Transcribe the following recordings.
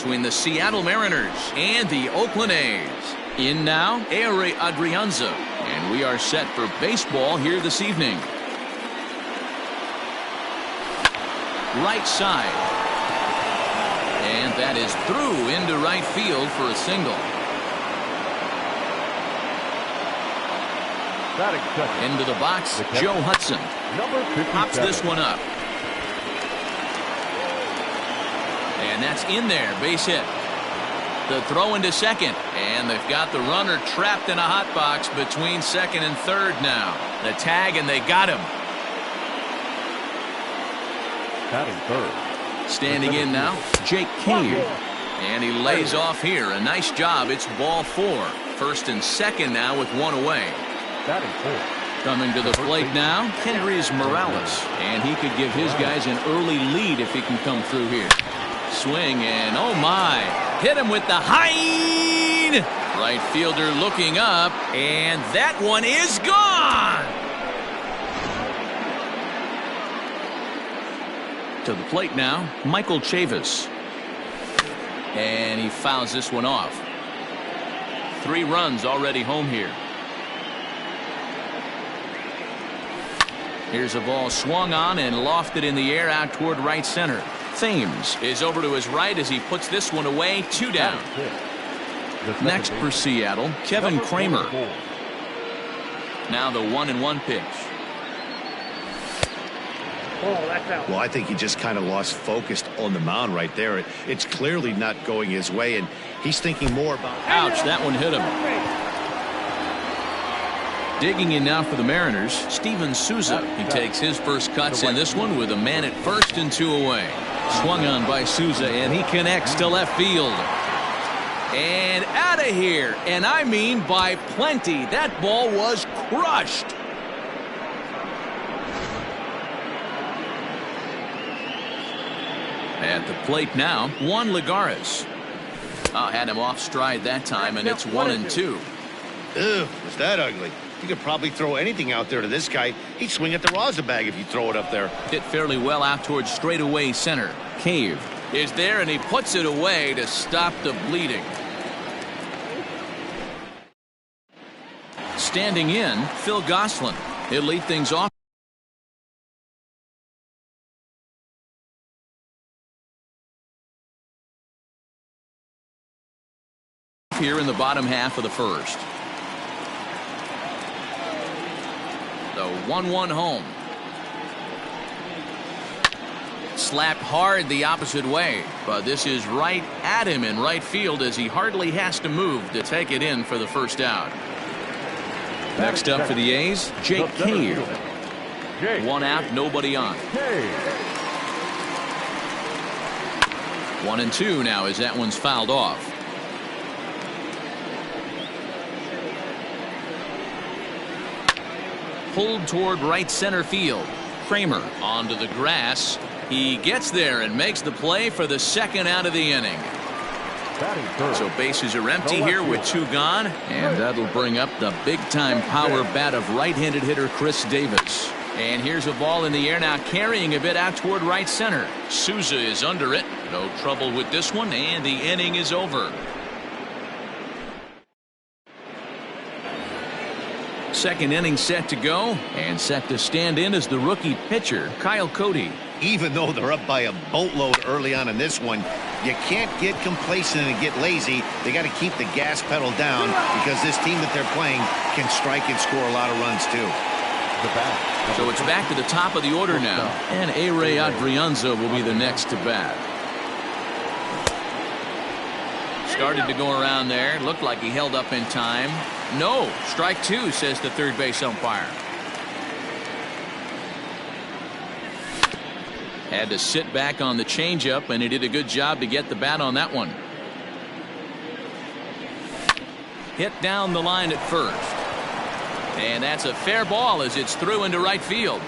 between the Seattle Mariners and the Oakland A's. In now, Ehire Adrianza, and we are set for baseball here this evening. Right side. And that is through into right field for a single. Into the box, Joe Hudson. Pops this one up. And that's in there, base hit. The throw into second, and they've got the runner trapped in a hot box between second and third now. The tag, and they got him. Batting third. Standing in now, Jake Cave. And he lays off here. A nice job. It's ball 4. First and second now with one away. Batting fourth. Coming to the plate now, Kendrys Morales. And he could give his guys an early lead if he can come through here. Swing, and oh my. Hit him with the hind. Right fielder looking up, and that one is gone. To the plate now, Michael Chavis. And he fouls this one off. 3 runs already home here. Here's a ball swung on and lofted in the air out toward right center. Thames is over to his right as he puts this one away. 2 down. Next for Seattle, Kevin Kramer. Now the 1-1 pitch. Well, I think he just kind of lost focus on the mound right there. It's clearly not going his way, and he's thinking more about. Ouch, that one hit him. Digging in now for the Mariners, Steven Souza. He takes his first cuts in this one with a man at first and 2 away. Swung on by Souza, and he connects to left field. And out of here, and I mean by plenty. That ball was crushed. At the plate now, Juan Lagares. Had him off stride that time, and it's 1-2. Ew, was that ugly? You could probably throw anything out there to this guy. He'd swing at the rosin bag if you throw it up there. Hit fairly well out towards straightaway center. Cave is there, and he puts it away to stop the bleeding. Standing in, Phil Gosselin. He'll lead things off. Here in the bottom half of the first. The 1-1 home. Slapped hard the opposite way, but this is right at him in right field as he hardly has to move to take it in for the first out. Next up for the A's, Jake Cave. 1 out, nobody on. 1-2 now as that one's fouled off. Pulled toward right center field. Kramer onto the grass. He gets there and makes the play for the second out of the inning. So bases are empty here with 2 gone, and that'll bring up the big-time power bat of right-handed hitter Chris Davis. And here's a ball in the air now, carrying a bit out toward right center. Souza is under it. No trouble with this one, and the inning is over. Second inning set to go, and set to stand in as the rookie pitcher, Kyle Cody. Even though they're up by a boatload early on in this one, you can't get complacent and get lazy. They got to keep the gas pedal down because this team that they're playing can strike and score a lot of runs too. So it's back to the top of the order now, and Ehire Adrianza will be the next to bat. Started to go around there. Looked like he held up in time. No, strike 2, says the third base umpire. Had to sit back on the changeup, and he did a good job to get the bat on that one. Hit down the line at first. And that's a fair ball as it's through into right field.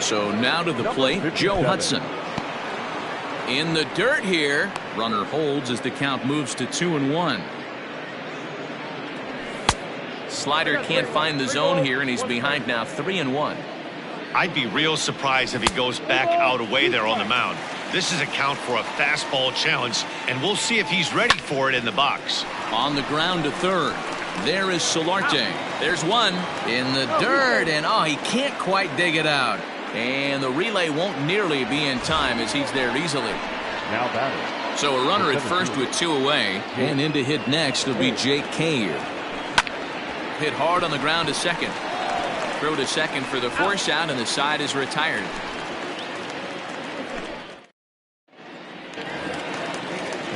So now to the plate, Joe Hudson. In the dirt here. Runner holds as the count moves to 2-1. slider can't find the zone here, and he's behind now 3-1. I'd be real surprised if he goes back out away there on the mound. This is a count for a fastball challenge, and we'll see if he's ready for it in the box. On the ground to third. There is Solarte. There's one in the dirt, and oh, he can't quite dig it out. And the relay won't nearly be in time as he's there easily. Now batting. So a runner at first with 2 away, and in to hit next will be Jake Cave. Hit hard on the ground to second. Throw to second for the force out, and the side is retired.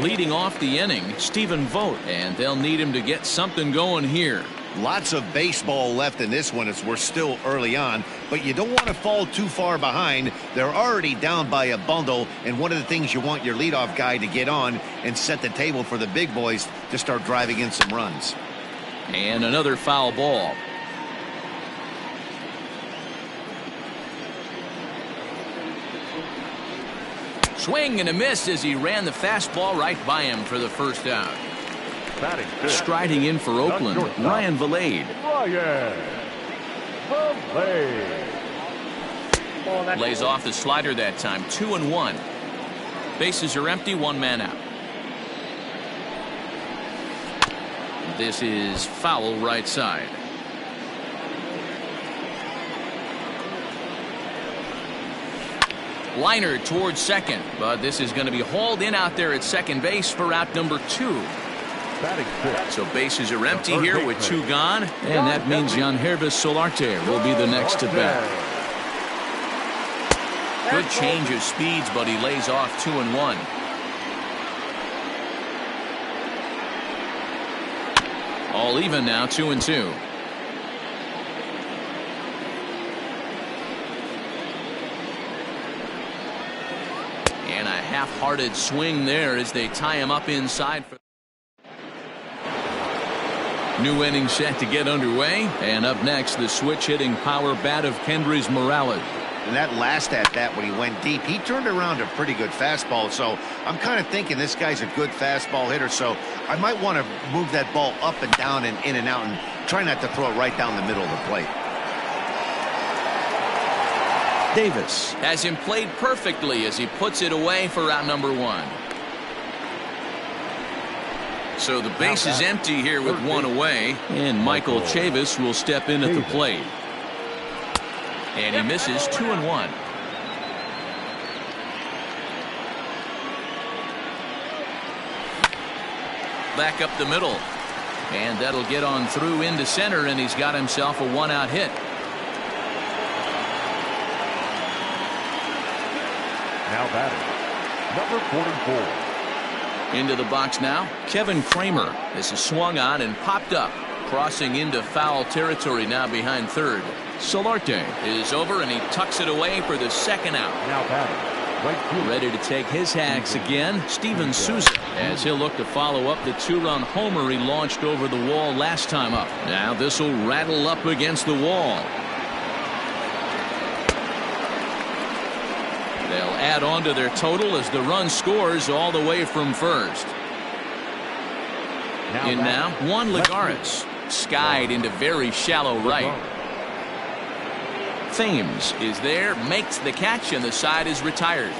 Leading off the inning, Stephen Vogt, and they'll need him to get something going here. Lots of baseball left in this one as we're still early on, but you don't want to fall too far behind. They're already down by a bundle, and one of the things you want your leadoff guy to get on and set the table for the big boys to start driving in some runs. And another foul ball. Swing and a miss as he ran the fastball right by him for the first out. Striding in for Oakland, Ryan Vilade. Lays off the slider that time, 2-1. Bases are empty, 1 man out. This is foul right side. Liner towards second, but this is going to be hauled in out there at second base for out number 2. So bases are empty here with 2 gone, and that means Yangervis Solarte will be the next to bat. Good change of speeds, but he lays off 2-1. All even now, 2-2. And a half-hearted swing there as they tie him up inside. New inning set to get underway, and up next the switch hitting power bat of Kendrys Morales. And that last at bat when he went deep, he turned around a pretty good fastball. So I'm kind of thinking this guy's a good fastball hitter, so I might want to move that ball up and down and in and out and try not to throw it right down the middle of the plate. Davis has him played perfectly as he puts it away for out number 1. So the base is empty here with 1 away, and Michael Chavis will step in at the plate. And he misses 2-1. Back up the middle, and that'll get on through into center, and he's got himself a 1-out hit. Now batting, number 44. Into the box now, Kevin Kramer. This is swung on and popped up, crossing into foul territory now behind third. Solarte is over, and he tucks it away for the second out. Now batting, right field. Ready to take his hacks again, Steven Souza, as he'll look to follow up the 2-run homer he launched over the wall last time up. Now this will rattle up against the wall. They'll add on to their total as the run scores all the way from first. In now, Juan Lagares, skied into very shallow right. Thames is there, makes the catch, and the side is retired.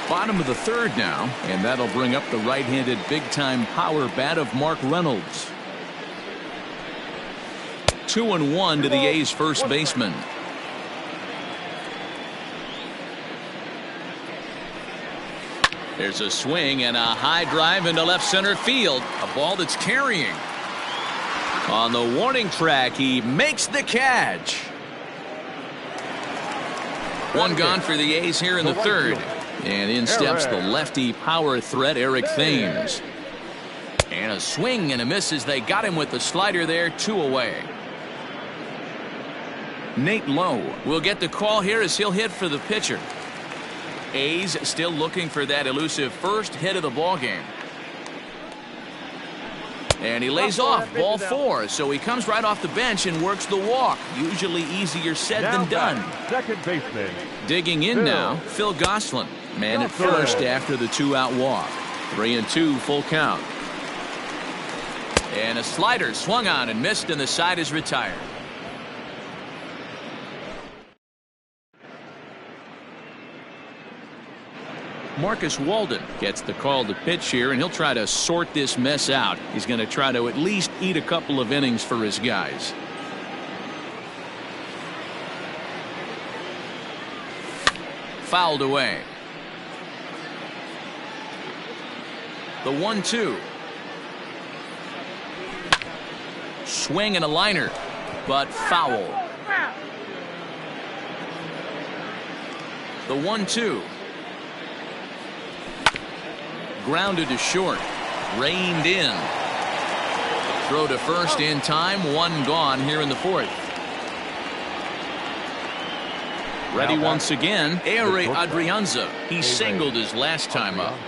Bottom of the third now, and that'll bring up the right-handed big-time power bat of Mark Reynolds. 2-1 to the A's first baseman. There's a swing and a high drive into left center field. A ball that's carrying. On the warning track, he makes the catch. 1 gone for the A's here in the third. And in steps the lefty power threat, Eric Thames. And a swing and a miss as they got him with the slider there, 2 away. Nate Lowe will get the call here as he'll hit for the pitcher. A's still looking for that elusive first hit of the ball game. And he lays off, ball 4, so he comes right off the bench and works the walk. Usually easier said than done. Second baseman. Digging in now, Phil Gosselin. Man at first after the 2-out walk. 3-2 full count. And a slider swung on and missed, and the side is retired. Marcus Walden gets the call to pitch here, and he'll try to sort this mess out. He's going to try to at least eat a couple of innings for his guys. Fouled away. The 1-2. Swing and a liner, but foul. The 1-2. Grounded to short. Reined in. Throw to first in time. One gone here in the fourth. Ready once again. Ehire Adrianza. He singled his last time up.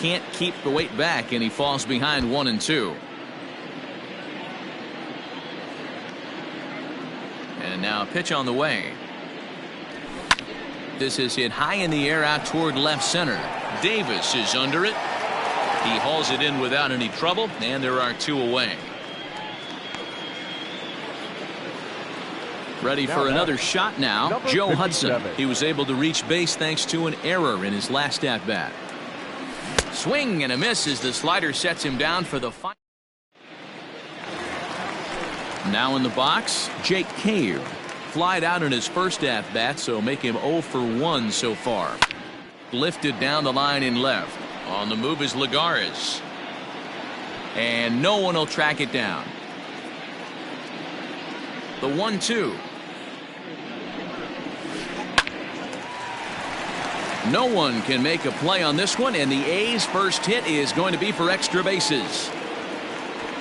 Can't keep the weight back, and he falls behind 1-2. And now a pitch on the way. This is hit high in the air out toward left center. Davis is under it. He hauls it in without any trouble, and there are two away. Ready for another shot now. Joe Hudson. He was able to reach base thanks to an error in his last at bat. Swing and a miss as the slider sets him down for the final. Now in the box, Jake Cave. Flied out in his first at bat, so make him 0 for 1 so far. Lifted down the line in left. On the move is Lagares. And no one will track it down. The 1-2. No one can make a play on this one, and the A's first hit is going to be for extra bases.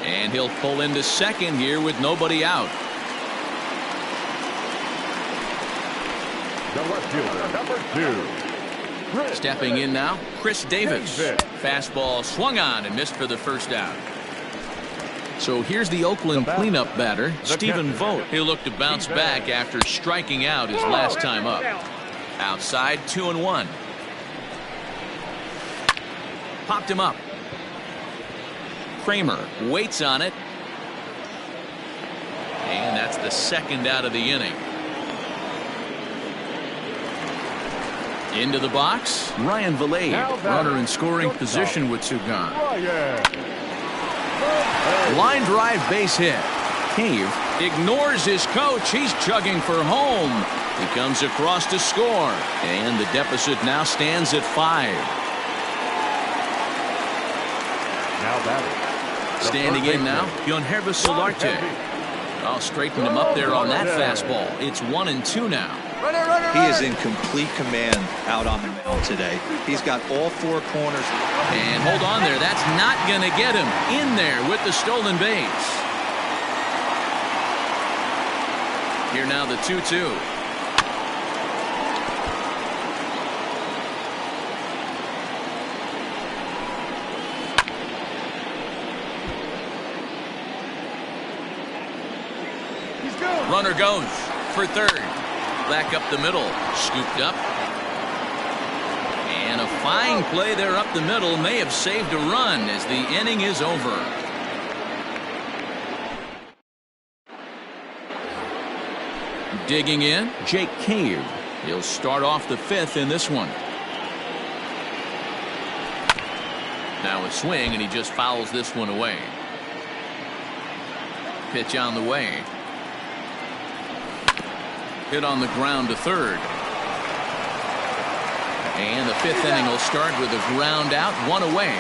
And he'll pull into second here with nobody out. The left fielder, number 2. Stepping in now, Chris Davis. Fastball swung on and missed for the first out. So here's the Oakland cleanup batter, Stephen Vogt. He'll look to bounce back after striking out his last time up. Outside, 2-1. Popped him up. Kramer waits on it. And that's the second out of the inning. Into the box, Ryan Vilade, runner in scoring position with two gone. Line drive base hit. Cave ignores his coach. He's chugging for home. He comes across to score, and the deficit now stands at 5. Now batting. Standing in now, Yonhervis Solarte. I'll straighten him up there on that fastball. It's 1-2 now. He is in complete command out on the mound today. He's got all 4 corners. And hold on there. That's not going to get him in there with the stolen base. Here now the 2-2. Runner goes for third. Back up the middle. Scooped up. And a fine play there up the middle may have saved a run as the inning is over. Digging in, Jake Cave. He'll start off the 5th in this one. Now a swing, and he just fouls this one away. Pitch on the way. Hit on the ground to third. And the 5th inning will start with a ground out, 1 away.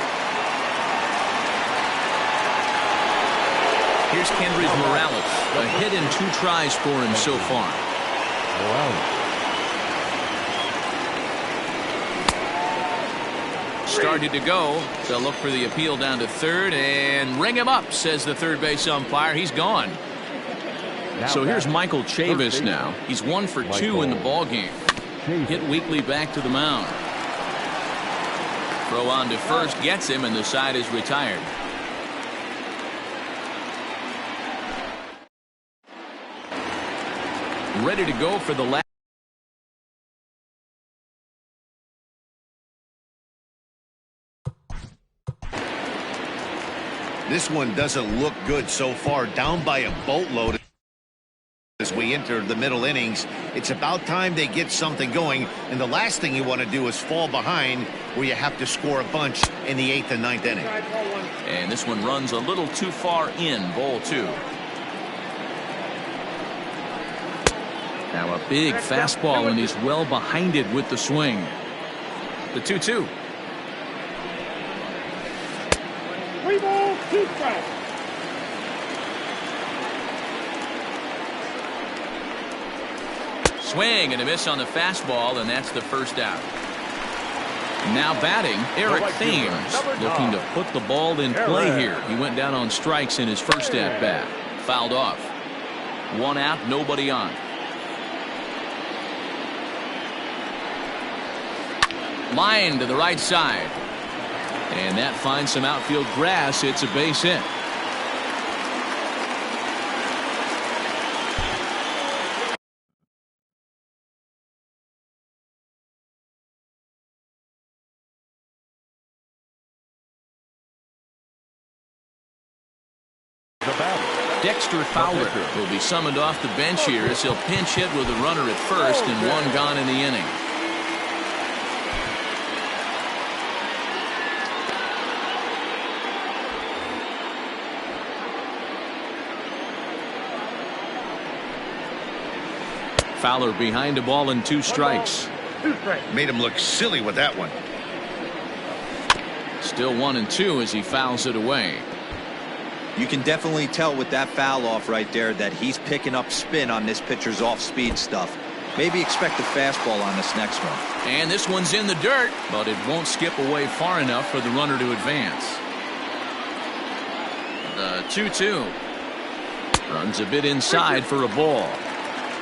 Here's Kendrys Morales. A hit in 2 tries for him so far. Started to go. They'll look for the appeal down to third and ring him up, says the third base umpire. He's gone. So here's Michael Chavis now. He's 1 for 2 in the ballgame. Hit weakly back to the mound. Throw on to first gets him, and the side is retired. Ready to go for the last. This one doesn't look good so far. Down by a boatload as we enter the middle innings. It's about time they get something going, and the last thing you want to do is fall behind where you have to score a bunch in the 8th and 9th inning. And this one runs a little too far in, ball 2. Now a big fastball, and he's well behind it with the swing. The 2-2. 3 balls, 2 strikes. Swing and a miss on the fastball, and that's the first out. Now batting, Eric Thames, looking to put the ball in play here. He went down on strikes in his first at-bat. Fouled off. 1 out, nobody on. Line to the right side. And that finds some outfield grass. It's a base hit. Dexter Fowler will be summoned off the bench here as he'll pinch hit with a runner at first and 1 gone in the inning. Fowler behind a ball and 2 strikes. Made him look silly with that one. Still 1-2 as he fouls it away. You can definitely tell with that foul off right there that he's picking up spin on this pitcher's off-speed stuff. Maybe expect a fastball on this next one. And this one's in the dirt, but it won't skip away far enough for the runner to advance. The 2-2. Runs a bit inside for a ball.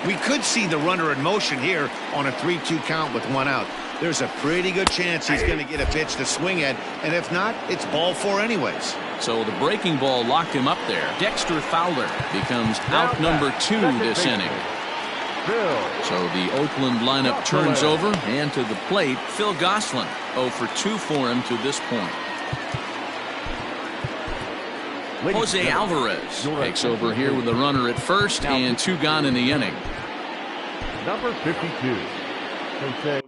We could see the runner in motion here on a 3-2 count with 1 out. There's a pretty good chance he's going to get a pitch to swing at, and if not, it's ball 4 anyways. So the breaking ball locked him up there. Dexter Fowler becomes out number 2 this inning. So the Oakland lineup turns over, and to the plate, Phil Gosselin. 0 for 2 for him to this point. Jose Alvarez takes over here with a runner at first and 2 gone in the inning. Number 52. Jose.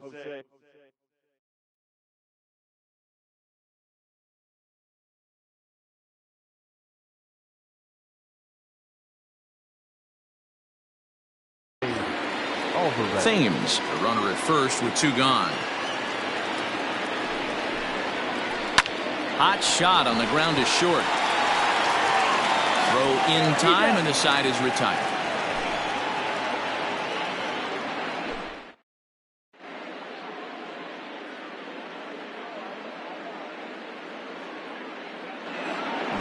Thames, a runner at first with 2 gone. Hot shot on the ground is short. Throw in time, and the side is retired.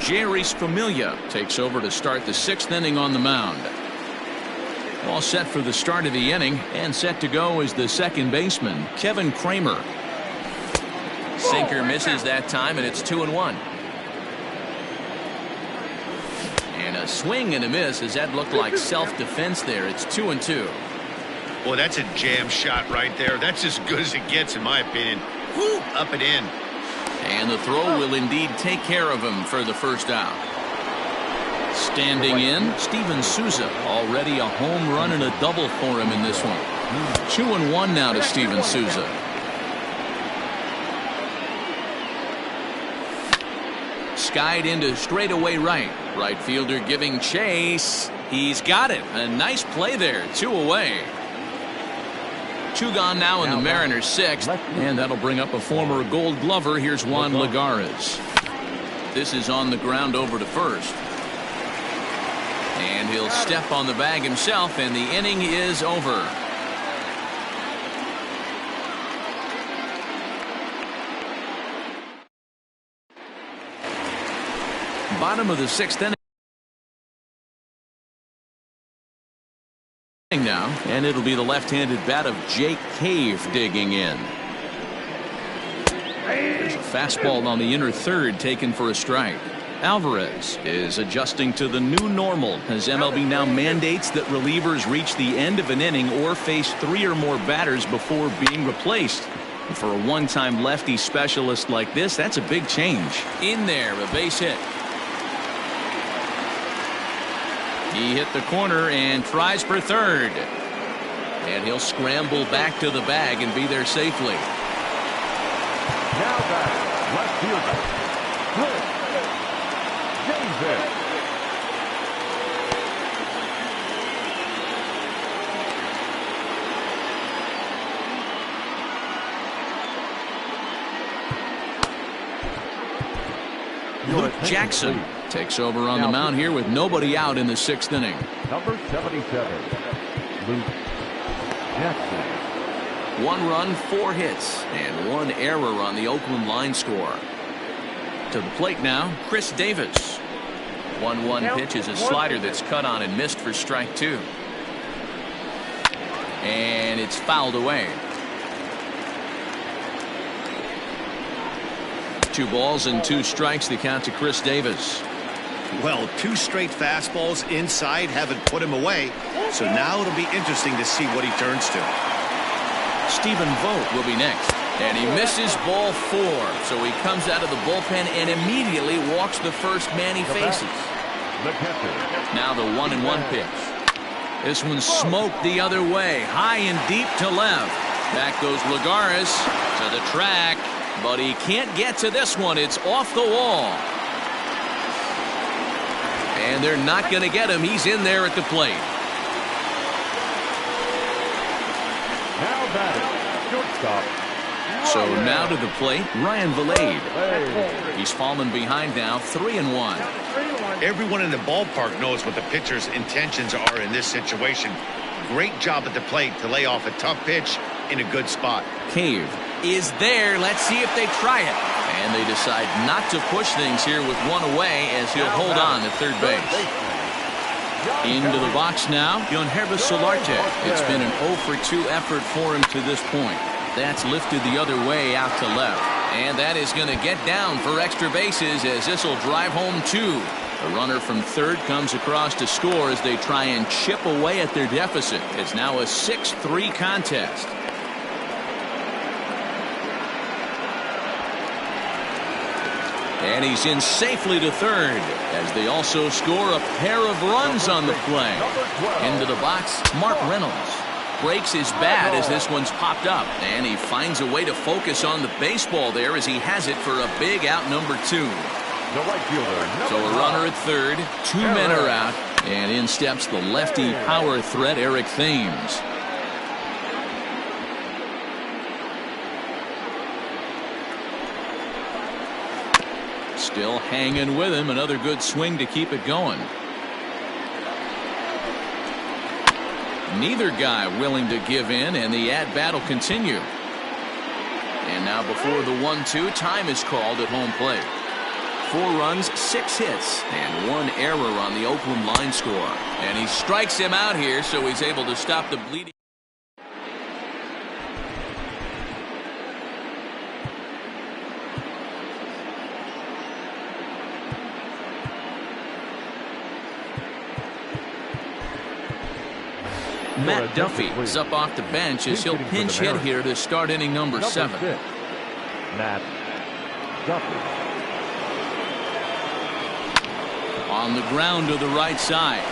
Jerry's Familia takes over to start the 6th inning on the mound. All set for the start of the inning, and set to go is the second baseman, Kevin Kramer. Sinker misses that time, and it's 2-1. And a swing and a miss, as that looked like self-defense there. It's 2-2. Boy, that's a jam shot right there. That's as good as it gets, in my opinion. Woo, up and in. And the throw will indeed take care of him for the first out. Standing in, Steven Souza. Already a home run and a double for him in this one. 2-1 now to Steven Souza. Skied into straightaway right. Right fielder giving chase. He's got it. A nice play there. 2 away. 2 gone now in the Mariners' 6th. And that'll bring up a former Gold Glover. Here's Juan Lagares. This is on the ground over to first. And he'll step on the bag himself, and the inning is over. Bottom of the 6th inning now, and it'll be the left-handed bat of Jake Cave digging in. There's a fastball on the inner third taken for a strike. Alvarez is adjusting to the new normal as MLB now mandates that relievers reach the end of an inning or face 3 or more batters before being replaced. And for a one-time lefty specialist like this, that's a big change. In there, a base hit. He hit the corner and tries for third. And he'll scramble back to the bag and be there safely. Now back, left fielder, Chris Davis. Luke Jackson takes over on the mound here with nobody out in the 6th inning. Number 77, Luke Jackson. 1 run, 4 hits, and 1 error on the Oakland line score. To the plate now, Chris Davis. 1-1 pitch is a slider that's cut on and missed for strike 2. And it's fouled away. 2 balls and 2 strikes, the count to Chris Davis. Well, 2 straight fastballs inside haven't put him away. So now it'll be interesting to see what he turns to. Stephen Vogt will be next. And he misses ball 4. So he comes out of the bullpen and immediately walks the first man he faces. Now the 1-1 pitch. This one's smoked the other way. High and deep to left. Back goes Lagares to the track. But he can't get to this one. It's off the wall. And they're not going to get him. He's in there at the plate. Now batting, shortstop. So now to the plate, Ryan Vilade. He's fallen behind now, 3-1. Everyone in the ballpark knows what the pitcher's intentions are in this situation. Great job at the plate to lay off a tough pitch in a good spot. Cave is there. Let's see if they try it. And they decide not to push things here with 1 away as he'll hold on at third base. Into the box now, Yonhervis Solarte. It's been an 0-for-2 effort for him to this point. That's lifted the other way out to left. And that is going to get down for extra bases as this will drive home 2. A runner from third comes across to score as they try and chip away at their deficit. It's now a 6-3 contest. And he's in safely to third as they also score a pair of runs on the play. Into the box, Mark Reynolds breaks his bat as this one's popped up. And he finds a way to focus on the baseball there as he has it for a big out number 2. So a runner at third, 2 men are out, and in steps the lefty power threat Eric Thames. Still hanging with him, another good swing to keep it going. Neither guy willing to give in, and the at-bat will continue. And now before the 1-2, time is called at home plate. 4 runs, 6 hits, and 1 error on the Oakland line score. And he strikes him out here, so he's able to stop the bleeding. Matt Duffy is up off the bench as he'll pinch hit here to start inning number 7. Matt Duffy. On the ground to the right side.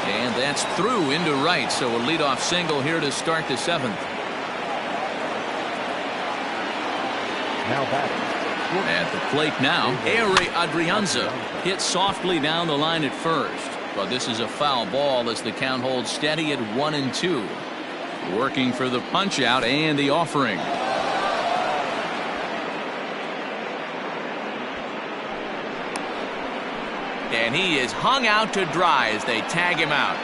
And that's through into right, so a leadoff single here to start the 7th. Now batting. At the plate now, Ehire Adrianza hit softly down the line at first. But this is a foul ball as the count holds steady at 1-2. Working for the punch out and the offering. And he is hung out to dry as they tag him out.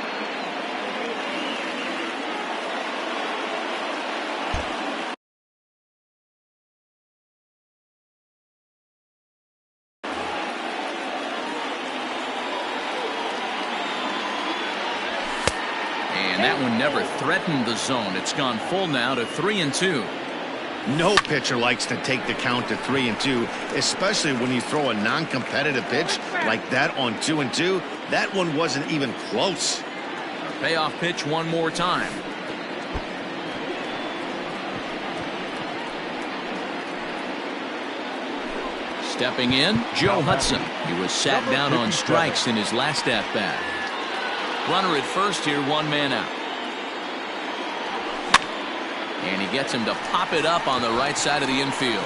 And that one never threatened the zone. It's gone full now to 3-2. No pitcher likes to take the count to 3-2, especially when you throw a non-competitive pitch like that on 2-2. That one wasn't even close. A payoff pitch one more time. Stepping in, Joe Hudson. He was sat down on strikes in his last at-bat. Runner at first here, one man out. And he gets him to pop it up on the right side of the infield.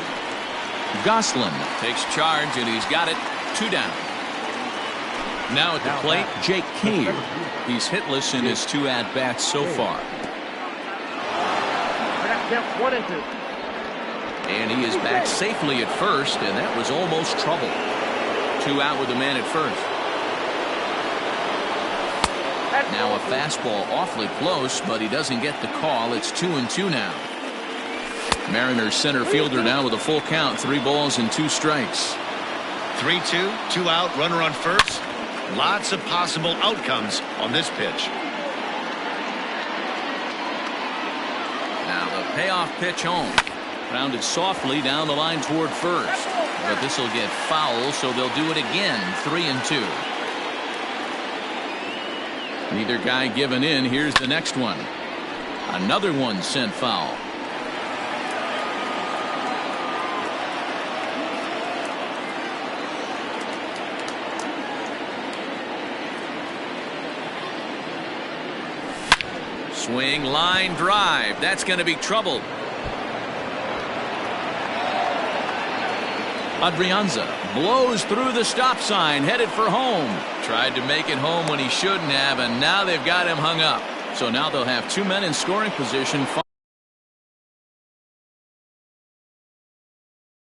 Gosselin takes charge, and he's got it. 2 down. Now at the plate, Jake Cave. He's hitless in his 2 at-bats so far. I got count 1 and 2. And he is back safely at first, and that was almost trouble. 2 out with a man at first. Now a fastball awfully close, but he doesn't get the call. It's 2-2 now. Mariners center fielder down with a full count. 3 balls and 2 strikes. 3-2, 2 out, runner on first. Lots of possible outcomes on this pitch. Now the payoff pitch home. Grounded softly down the line toward first. But this will get foul, so they'll do it again. 3-2. Neither guy giving in. Here's the next one. Another one sent foul. Swing, line drive. That's going to be trouble. Adrianza blows through the stop sign, headed for home. Tried to make it home when he shouldn't have, and now they've got him hung up. So now they'll have 2 men in scoring position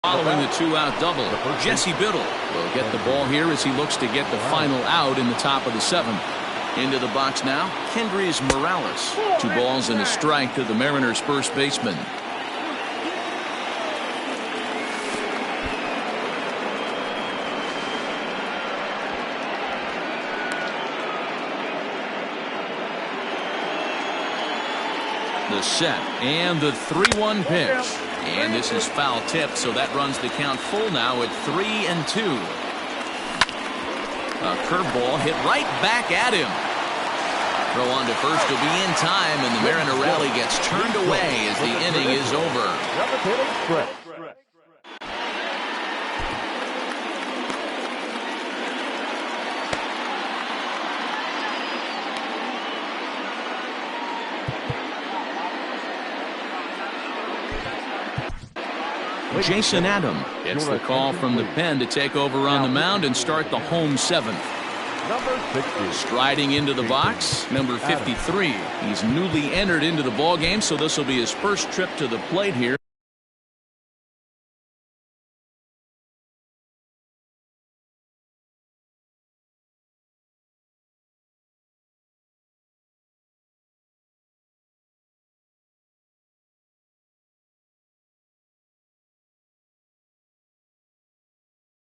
following the 2-out double. Jesse Biddle will get the ball here as he looks to get the final out in the top of the 7th. Into the box now, Kendrys Morales. 2 balls and a strike to the Mariners' first baseman. The set and the 3-1 pitch. And this is foul tipped, so that runs the count full now at 3-2. A curveball hit right back at him. Throw on to first will be in time, and the Mariner rally gets turned away as the inning is over. Jason Adam gets the call from the pen to take over on the mound and start the home 7th. Striding into the box, number 53. He's newly entered into the ball game, so this will be his first trip to the plate here.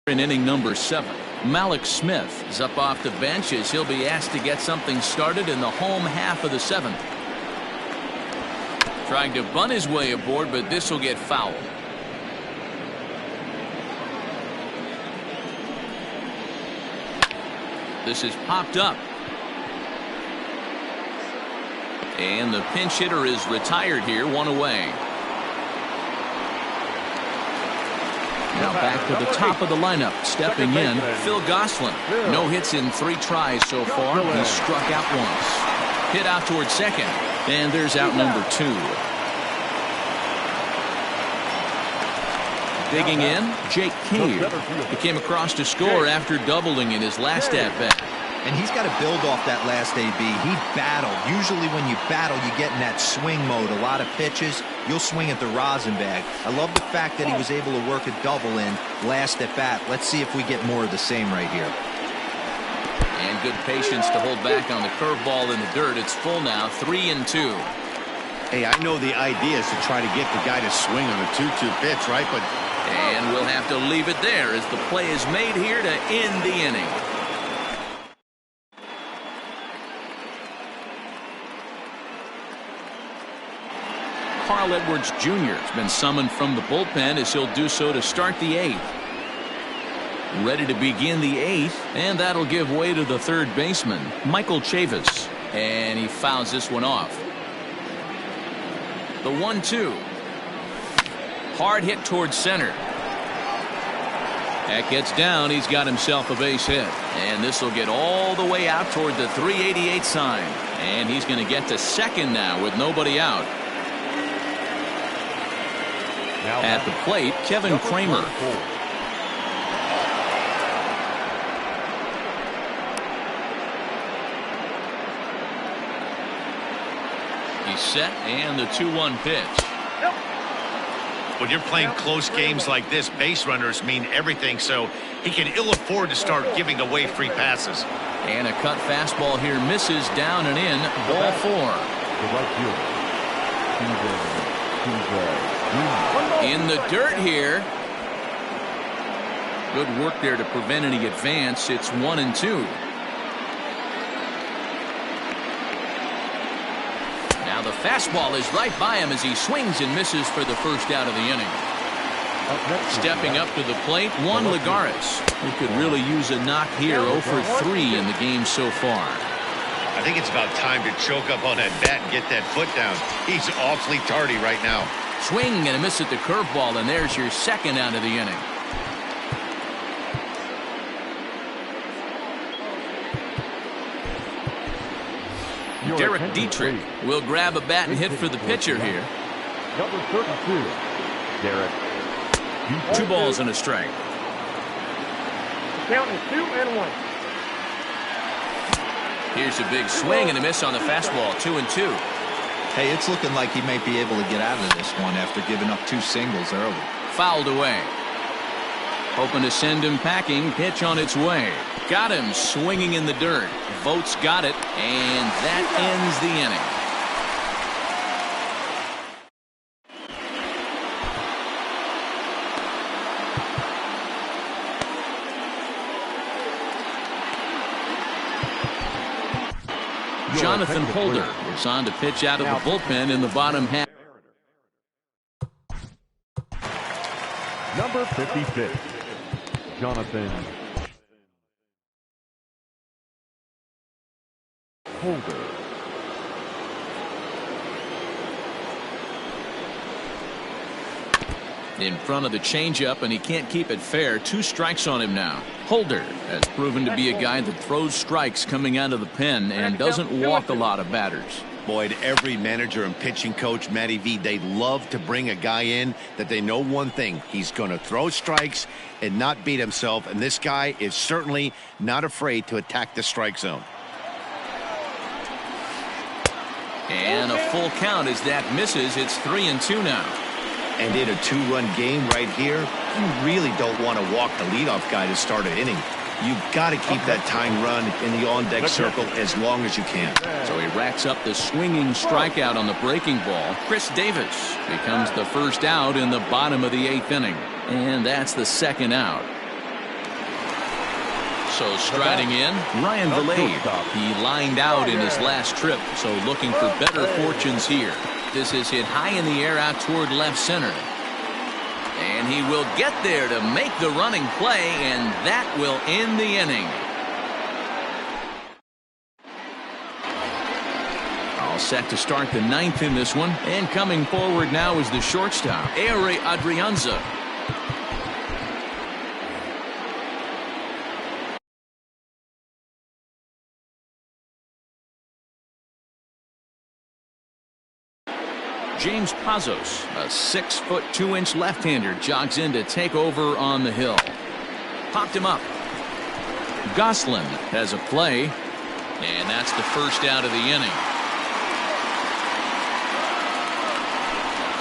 In inning number 7, Malik Smith is up off the bench as he'll be asked to get something started in the home half of the 7th. Trying to bunt his way aboard, but this will get fouled. This is popped up. And the pinch hitter is retired here, 1 away. Now back to the top of the lineup. Stepping in, Phil Gosselin. No hits in 3 tries so far. He's struck out once. Hit out towards second. And there's out number 2. Digging in, Jake Cave. He came across to score after doubling in his last at-bat. And he's got to build off that last AB. He battled. Usually when you battle, you get in that swing mode. A lot of pitches, you'll swing at the rosin bag. I love the fact that he was able to work a double in last at bat. Let's see if we get more of the same right here. And good patience to hold back on the curveball in the dirt. It's full now, 3-2. Hey, I know the idea is to try to get the guy to swing on a 2-2 pitch, right? And we'll have to leave it there as the play is made here to end the inning. Carl Edwards Jr. has been summoned from the bullpen as he'll do so to start the 8th. Ready to begin the 8th, and that'll give way to the 3rd baseman, Michael Chavis. And he fouls this one off. The 1-2. Hard hit towards center. That gets down. He's got himself a base hit. And this will get all the way out toward the 388 sign. And he's going to get to second now with nobody out. Now at the plate, Kevin Kramer. He's set, and the 2-1 pitch. When you're playing close games like this, base runners mean everything, so he can ill afford to start giving away free passes. And a cut fastball here misses, down and in, ball 4. The right fielder. In the dirt here. Good work there to prevent any advance. It's 1-2. Now the fastball is right by him as he swings and misses for the first out of the inning. Stepping up to the plate, Juan Lagares. He could really use a knock here. 0 for 3 in the game so far. I think it's about time to choke up on that bat and get that foot down. He's awfully tardy right now. Swing and a miss at the curveball, and there's your second out of the inning. Derek Dietrich will grab a bat and hit for the pitcher here. Number 32, Derek. 2 balls and a strike. Count is 2-1. Here's a big swing and a miss on the fastball. 2-2. Hey, it's looking like he might be able to get out of this one after giving up 2 singles early. Fouled away. Hoping to send him packing. Pitch on its way. Got him swinging in the dirt. Votes got it, and that ends the inning. Jonathan Holder is on to pitch out of the bullpen in the bottom half. Number 56, Jonathan Holder. In front of the changeup, and he can't keep it fair. 2 strikes on him now. Holder has proven to be a guy that throws strikes coming out of the pen and doesn't walk a lot of batters. Boyd, every manager and pitching coach, Matty V, they love to bring a guy in that they know one thing. He's going to throw strikes and not beat himself, and this guy is certainly not afraid to attack the strike zone. And a full count as that misses. It's 3-2 now. And in a 2-run game right here, you really don't want to walk the leadoff guy to start an inning. You've got to keep that tying run in the on-deck circle as long as you can. So he racks up the swinging strikeout on the breaking ball. Chris Davis becomes the first out in the bottom of the 8th inning. And that's the second out. So striding in, Ryan Vilade. He lined out in his last trip, so looking for better fortunes here. This is hit high in the air out toward left center. And he will get there to make the running play, and that will end the inning. All set to start the 9th in this one. And coming forward now is the shortstop, Ehire Adrianza. James Pazos, a 6-foot 2-inch left-hander, jogs in to take over on the hill. Popped him up. Goslin has a play, and that's the first out of the inning.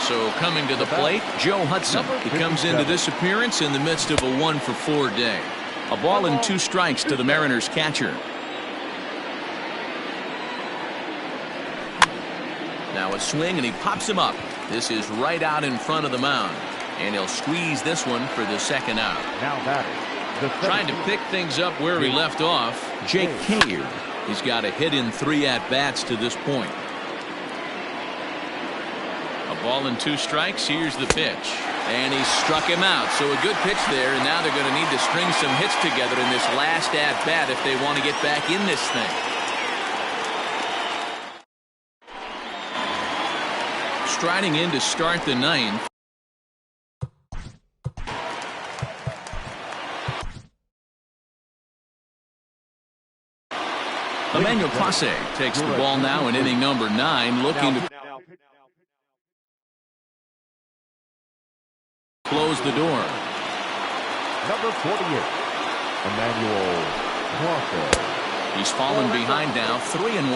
So coming to the plate, Joe Hudson. He comes into this appearance in the midst of a 1-for-4 day. A ball and 2 strikes to the Mariners catcher. Now a swing, and he pops him up. This is right out in front of the mound. And he'll squeeze this one for the second out. Now batting. Trying to pick things up where he left off, Jake Cave. He's got a hit in 3 at-bats to this point. A ball and 2 strikes. Here's the pitch. And he struck him out. So a good pitch there, and now they're going to need to string some hits together in this last at-bat if they want to get back in this thing. Striding in to start the 9th. Emmanuel Passe takes the ball now in inning number 9, looking to close the door. Number 48, Emmanuel Passe. He's fallen behind now, 3-1.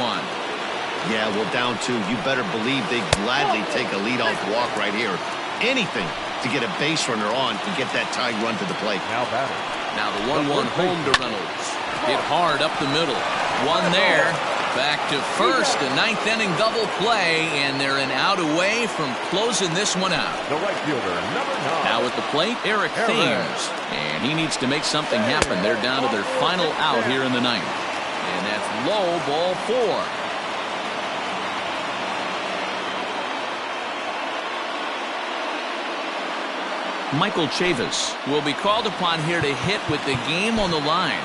Yeah, well, down 2. You better believe they gladly take a leadoff walk right here. Anything to get a base runner on and get that tying run to the plate. Now batter. Now the 1-1 home to Reynolds. Hit hard up the middle. One there. Back to first. A 9th inning double play, and they're an out away from closing this one out. The right fielder, number 9. Now at the plate, Eric Thames. And he needs to make something happen. They're down to their final out here in the 9th. And that's low, ball 4. Michael Chavis will be called upon here to hit with the game on the line.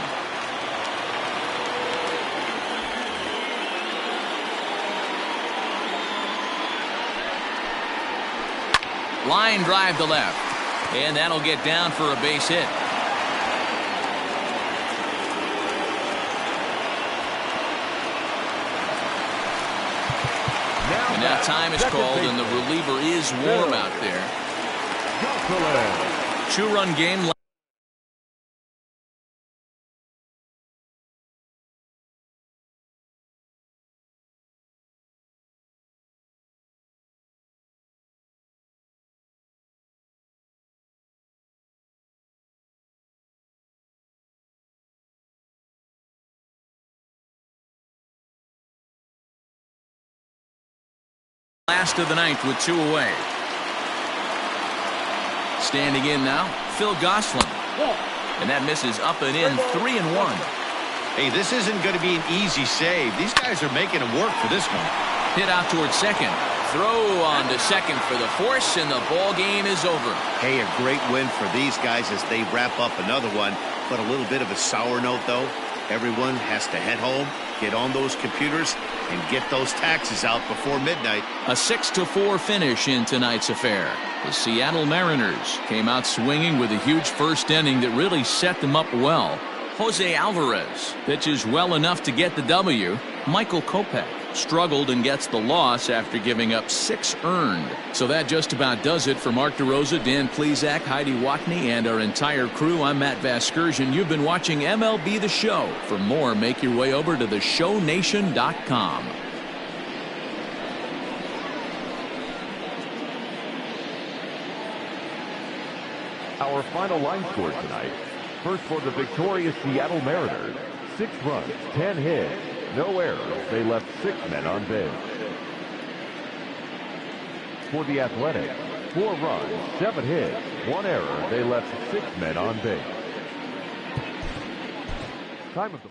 Line drive to left. And that'll get down for a base hit. And now time is called, and the reliever is warm out there. 2-run game. Last of the 9th with 2 away. Standing in now, Phil Gosselin. And that misses up and in, 3-1. Hey, this isn't going to be an easy save. These guys are making them work for this one. Hit out towards second. Throw on to second for the force, and the ball game is over. Hey, a great win for these guys as they wrap up another one. But a little bit of a sour note, though. Everyone has to head home, get on those computers, and get those taxes out before midnight. A 6-4 finish in tonight's affair. The Seattle Mariners came out swinging with a huge first inning that really set them up well. Jose Alvarez pitches well enough to get the W. Michael Kopech struggled and gets the loss after giving up 6 earned. So that just about does it for Mark DeRosa, Dan Plesac, Heidi Watney, and our entire crew. I'm Matt Vasgersian. You've been watching MLB The Show. For more, make your way over to theshownation.com. Our final line score tonight. First for the victorious Seattle Mariners. 6 runs, 10 hits, no errors. They left 6 men on base. For the Athletics, 4 runs, 7 hits, 1 error. They left 6 men on base. Time of the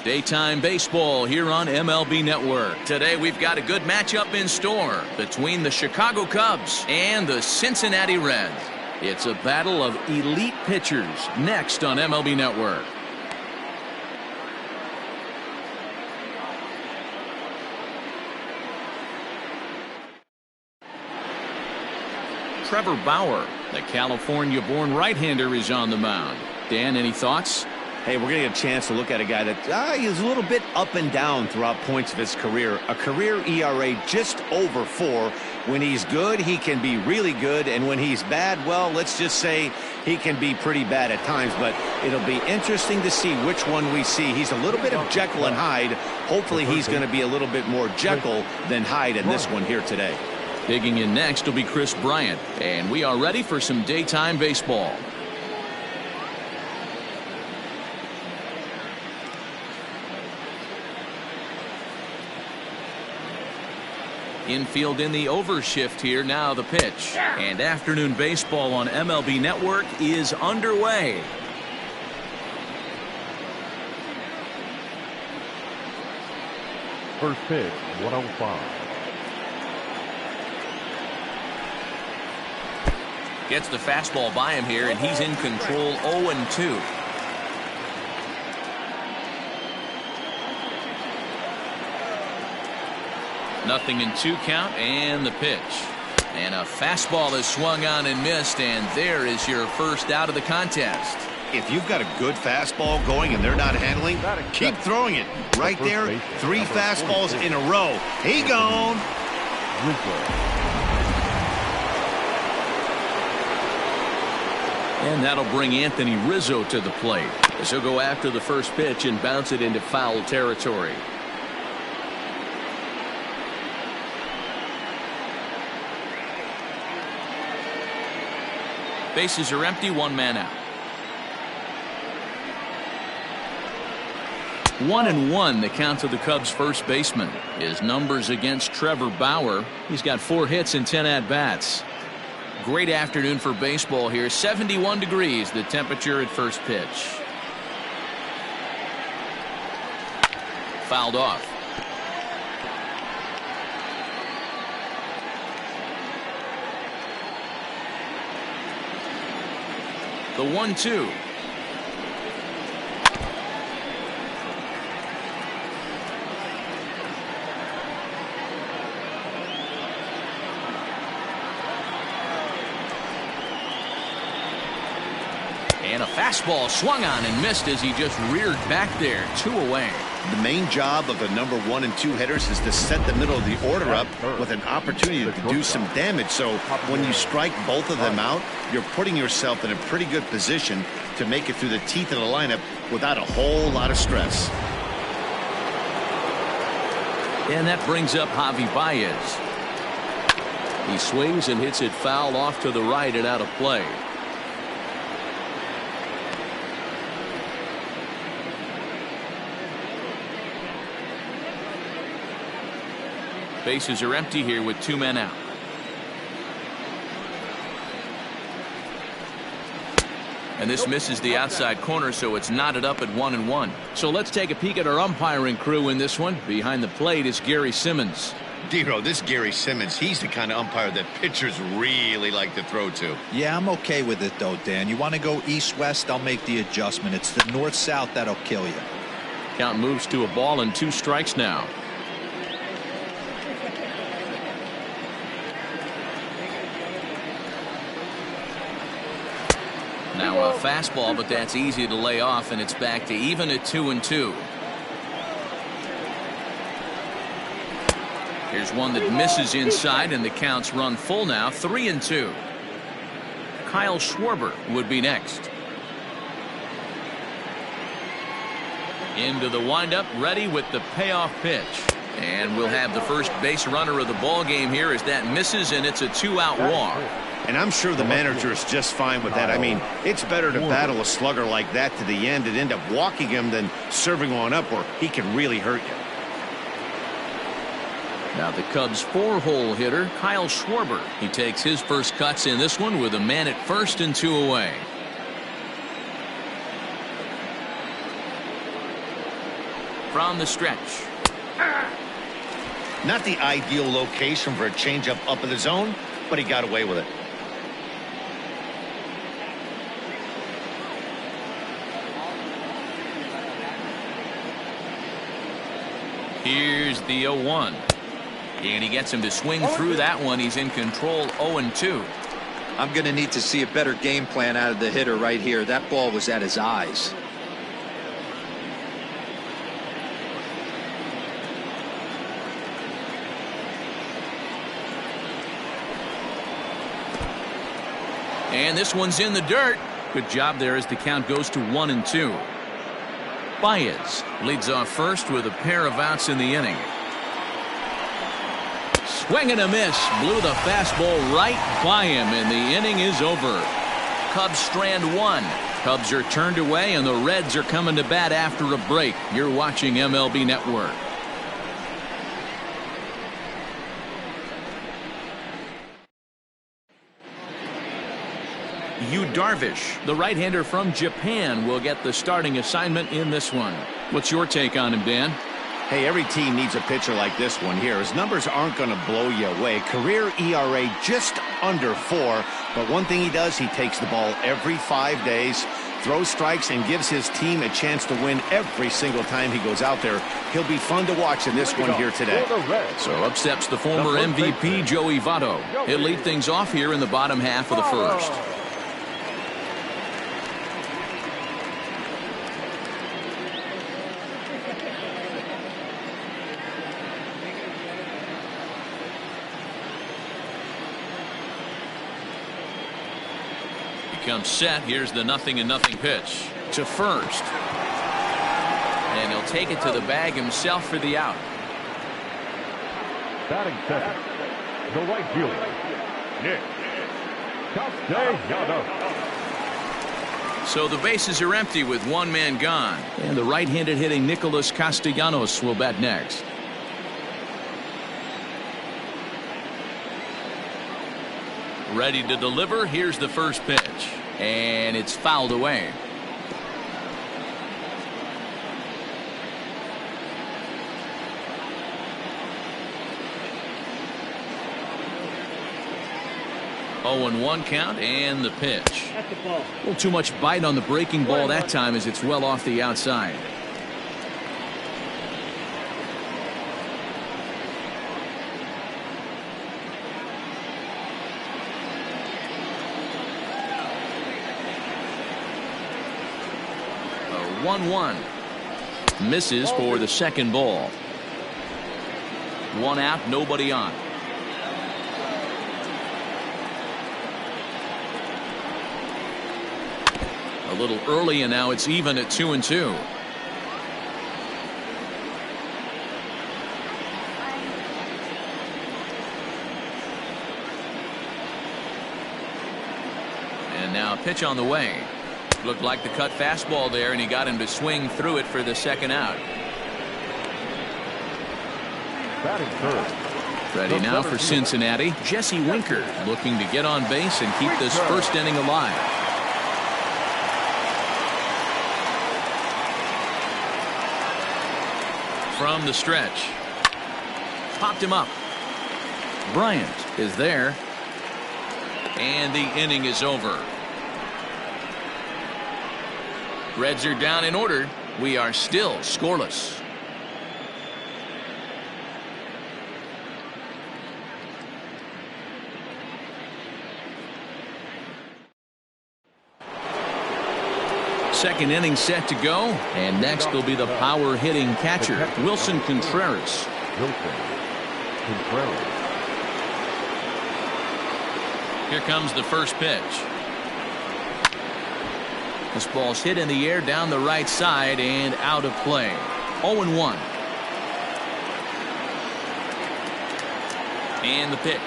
Daytime baseball here on MLB Network. Today we've got a good matchup in store between the Chicago Cubs and the Cincinnati Reds. It's a battle of elite pitchers next on MLB Network. Trevor Bauer, the California-born right-hander, is on the mound. Dan, any thoughts? Hey, we're going to get a chance to look at a guy that is a little bit up and down throughout points of his career. A career ERA just over 4. When he's good, he can be really good. And when he's bad, well, let's just say he can be pretty bad at times. But it'll be interesting to see which one we see. He's a little bit of Jekyll and Hyde. Hopefully he's going to be a little bit more Jekyll than Hyde in this one here today. Digging in next will be Chris Bryant. And we are ready for some daytime baseball. Infield in the overshift here. Now the pitch. And afternoon baseball on MLB Network is underway. First pitch, 105. Gets the fastball by him here, and he's in control. 0-2. Nothing in 2 count, and the pitch. And a fastball is swung on and missed, and there is your first out of the contest. If you've got a good fastball going and they're not handling, keep throwing it. Right there, 3 fastballs in a row. He gone. And that'll bring Anthony Rizzo to the plate, as he'll go after the first pitch and bounce it into foul territory. Bases are empty, 1 man out. 1-1 the count to the Cubs first baseman. His numbers against Trevor Bauer. He's got 4 hits and 10 at-bats. Great afternoon for baseball here. 71 degrees the temperature at first pitch. Fouled off. The 1-2. And a fastball swung on and missed as he just reared back there. 2 away. The main job of the number 1 and 2 hitters is to set the middle of the order up with an opportunity to do some damage. So when you strike both of them out, you're putting yourself in a pretty good position to make it through the teeth of the lineup without a whole lot of stress. And that brings up Javi Baez. He swings and hits it foul off to the right and out of play. Bases are empty here with 2 men out. And this misses the outside corner, so it's knotted up at 1-1. So let's take a peek at our umpiring crew in this one. Behind the plate is Gary Simmons. Dero, this Gary Simmons, he's the kind of umpire that pitchers really like to throw to. Yeah, I'm okay with it, though, Dan. You want to go east-west, I'll make the adjustment. It's the north-south that'll kill you. Count moves to a ball and 2 strikes now. Now a fastball, but that's easy to lay off, and it's back to even at 2-2. Here's one that misses inside, and the count's run full now. 3-2. Kyle Schwarber would be next. Into the windup, ready with the payoff pitch. And we'll have the first base runner of the ball game here as that misses, and it's a 2-out walk. And I'm sure the manager is just fine with that. I mean, it's better to battle a slugger like that to the end and end up walking him than serving one up where he can really hurt you. Now the Cubs' 4-hole hitter, Kyle Schwarber. He takes his first cuts in this one with a man at first and 2 away. from the stretch. Not the ideal location for a changeup up in the zone, but he got away with it. Here's the 0-1. And he gets him to swing through that one. He's in control, 0-2. I'm going to need to see a better game plan out of the hitter right here. That ball was at his eyes. And this one's in the dirt. Good job there as the count goes to 1-2. Baez leads off first with a pair of outs in the inning. Swing and a miss. Blew the fastball right by him, and the inning is over. Cubs strand one. Cubs are turned away, and the Reds are coming to bat after a break. You're watching MLB Network. Yu Darvish, the right-hander from Japan, will get the starting assignment in this one. What's your take on him, Dan? Hey, every team needs a pitcher like this one here. His numbers aren't going to blow you away. Career ERA just under 4. But one thing he does, he takes the ball every 5 days, throws strikes, and gives his team a chance to win every single time he goes out there. He'll be fun to watch in this one here today. So up steps the former MVP, Joey Votto. He'll lead things off here in the bottom half of the first. Comes set. Here's the 0-0 pitch to first, and he'll take it to the bag himself for the out. Batting second, the right fielder, Nick Castellanos. So the bases are empty with one man gone, and the right-handed hitting Nicholas Castellanos will bat next. Ready to deliver. Here's the first pitch, and it's fouled away. Oh, 0-1 count, and the pitch. A little too much bite on the breaking ball that time as it's well off the outside. A 1-1. Misses for the second ball. One out, nobody on. A little early, and now it's even at 2-2. And now a pitch on the way. Looked like the cut fastball there, and he got him to swing through it for the second out. Batting third. Ready now for Cincinnati. Jesse Winker looking to get on base and keep this first inning alive. From the stretch. Popped him up. Bryant is there. And the inning is over. Reds are down in order. We are still scoreless. Second inning set to go, and next will be the power hitting catcher, Wilson Contreras. Here comes the first pitch. This ball's hit in the air down the right side and out of play. 0-1. And the pitch.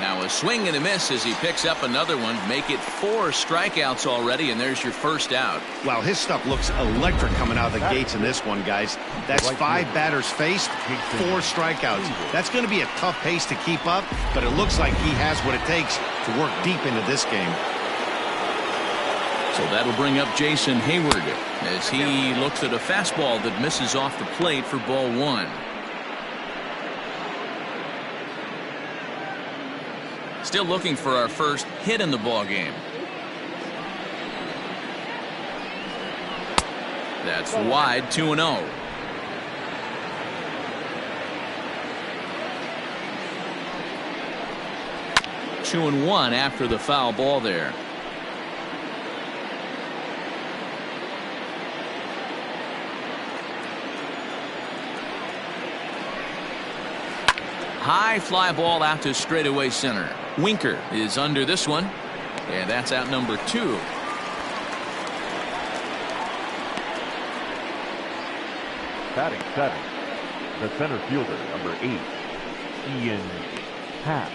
Now a swing and a miss as he picks up another one. Make it 4 strikeouts already, and there's your first out. Wow, his stuff looks electric coming out of the gates in this one, guys. That's 5 batters faced, 4 strikeouts. That's going to be a tough pace to keep up, but it looks like he has what it takes to work deep into this game. So that'll bring up Jason Hayward as he looks at a fastball that misses off the plate for ball 1. Still looking for our first hit in the ball game. That's wide, 2-0. Two and 1 after the foul ball there. High fly ball out to straightaway center. Winker is under this one, and that's out number 2. Batting 7, the center fielder, number 8, Ian Happ.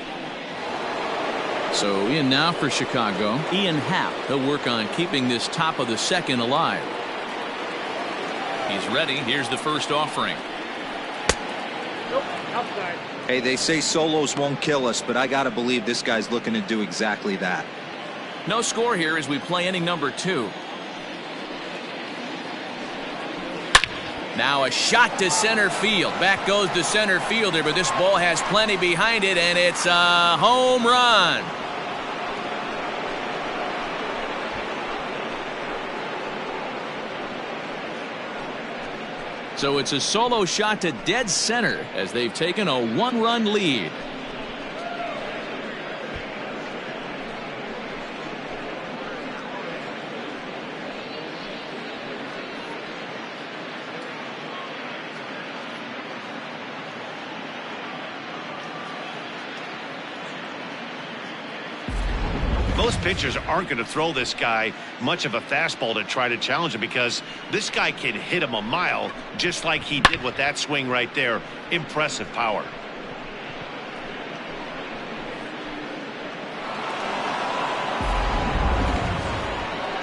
So in now for Chicago, Ian Happ. He'll work on keeping this top of the second alive. He's ready. Here's the first offering. Nope, outside. Hey, they say solos won't kill us, but I got to believe this guy's looking to do exactly that. No score here as we play inning number 2. Now a shot to center field. Back goes the center fielder, but this ball has plenty behind it, and it's a home run. So it's a solo shot to dead center as they've taken a 1-run lead. Most pitchers aren't going to throw this guy much of a fastball to try to challenge him because this guy can hit him a mile just like he did with that swing right there. Impressive power.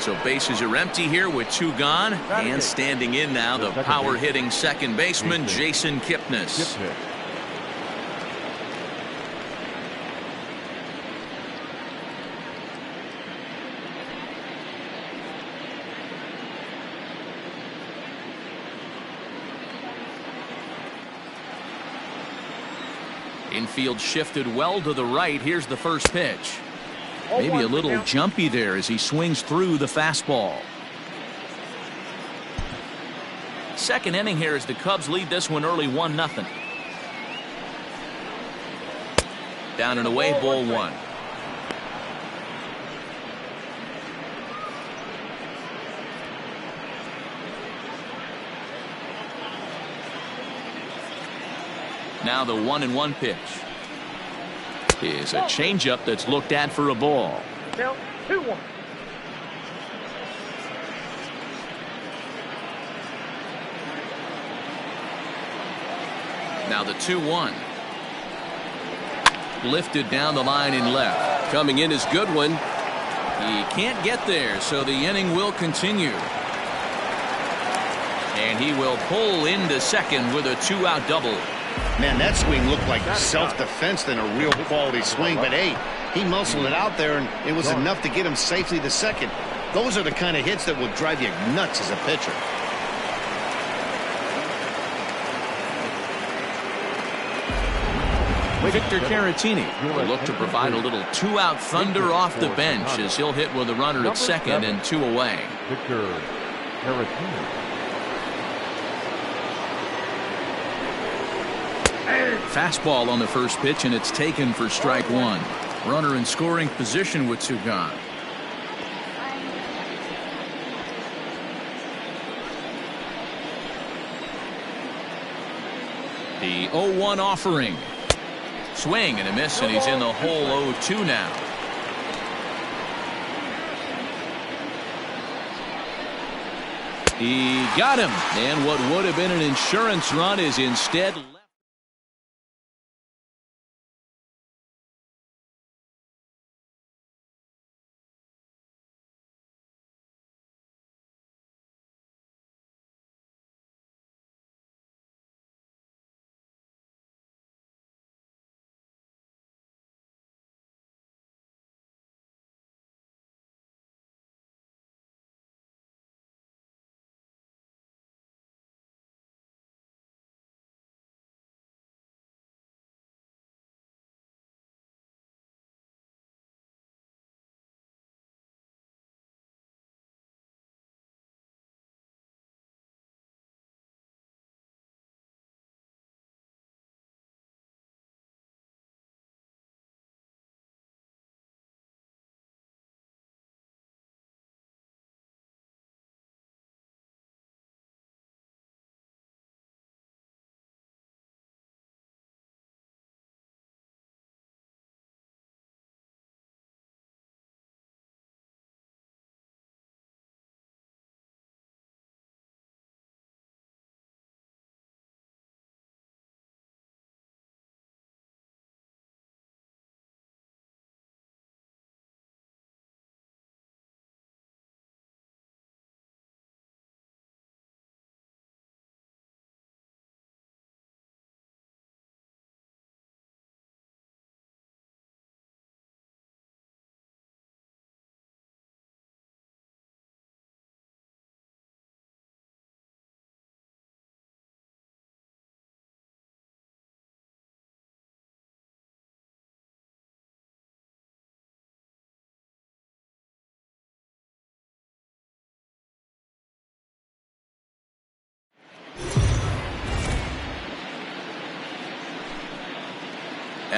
So bases are empty here with 2 gone, and standing in now the power hitting second baseman Jason Kipnis. Infield shifted well to the right. Here's the first pitch. Maybe a little jumpy there as he swings through the fastball. Second inning here as the Cubs lead this one early 1-0. Down and away, ball 1. Now the 1-1 pitch is a changeup that's looked at for a ball. Count 2-1. Now the 2-1. Lifted down the line in left. Coming in is Goodwin. He can't get there, so the inning will continue. And he will pull into second with a 2-out double. Man, that swing looked like self-defense than a real quality swing, but hey, he muscled it out there, and it was enough to get him safely to second. Those are the kind of hits that will drive you nuts as a pitcher. Victor Caratini will look to provide a little 2-out thunder off the bench as he'll hit with a runner at second and 2 away. Victor Caratini. Fastball on the first pitch, and it's taken for strike 1. Runner in scoring position with 2 gone. The 0-1 offering. Swing and a miss, and he's in the hole 0-2 now. He got him, and what would have been an insurance run is instead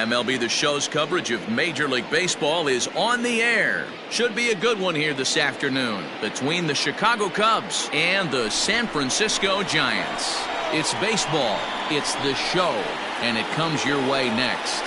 MLB The Show's coverage of Major League Baseball is on the air. Should be a good one here this afternoon between the Chicago Cubs and the San Francisco Giants. It's baseball, it's the show, and it comes your way next.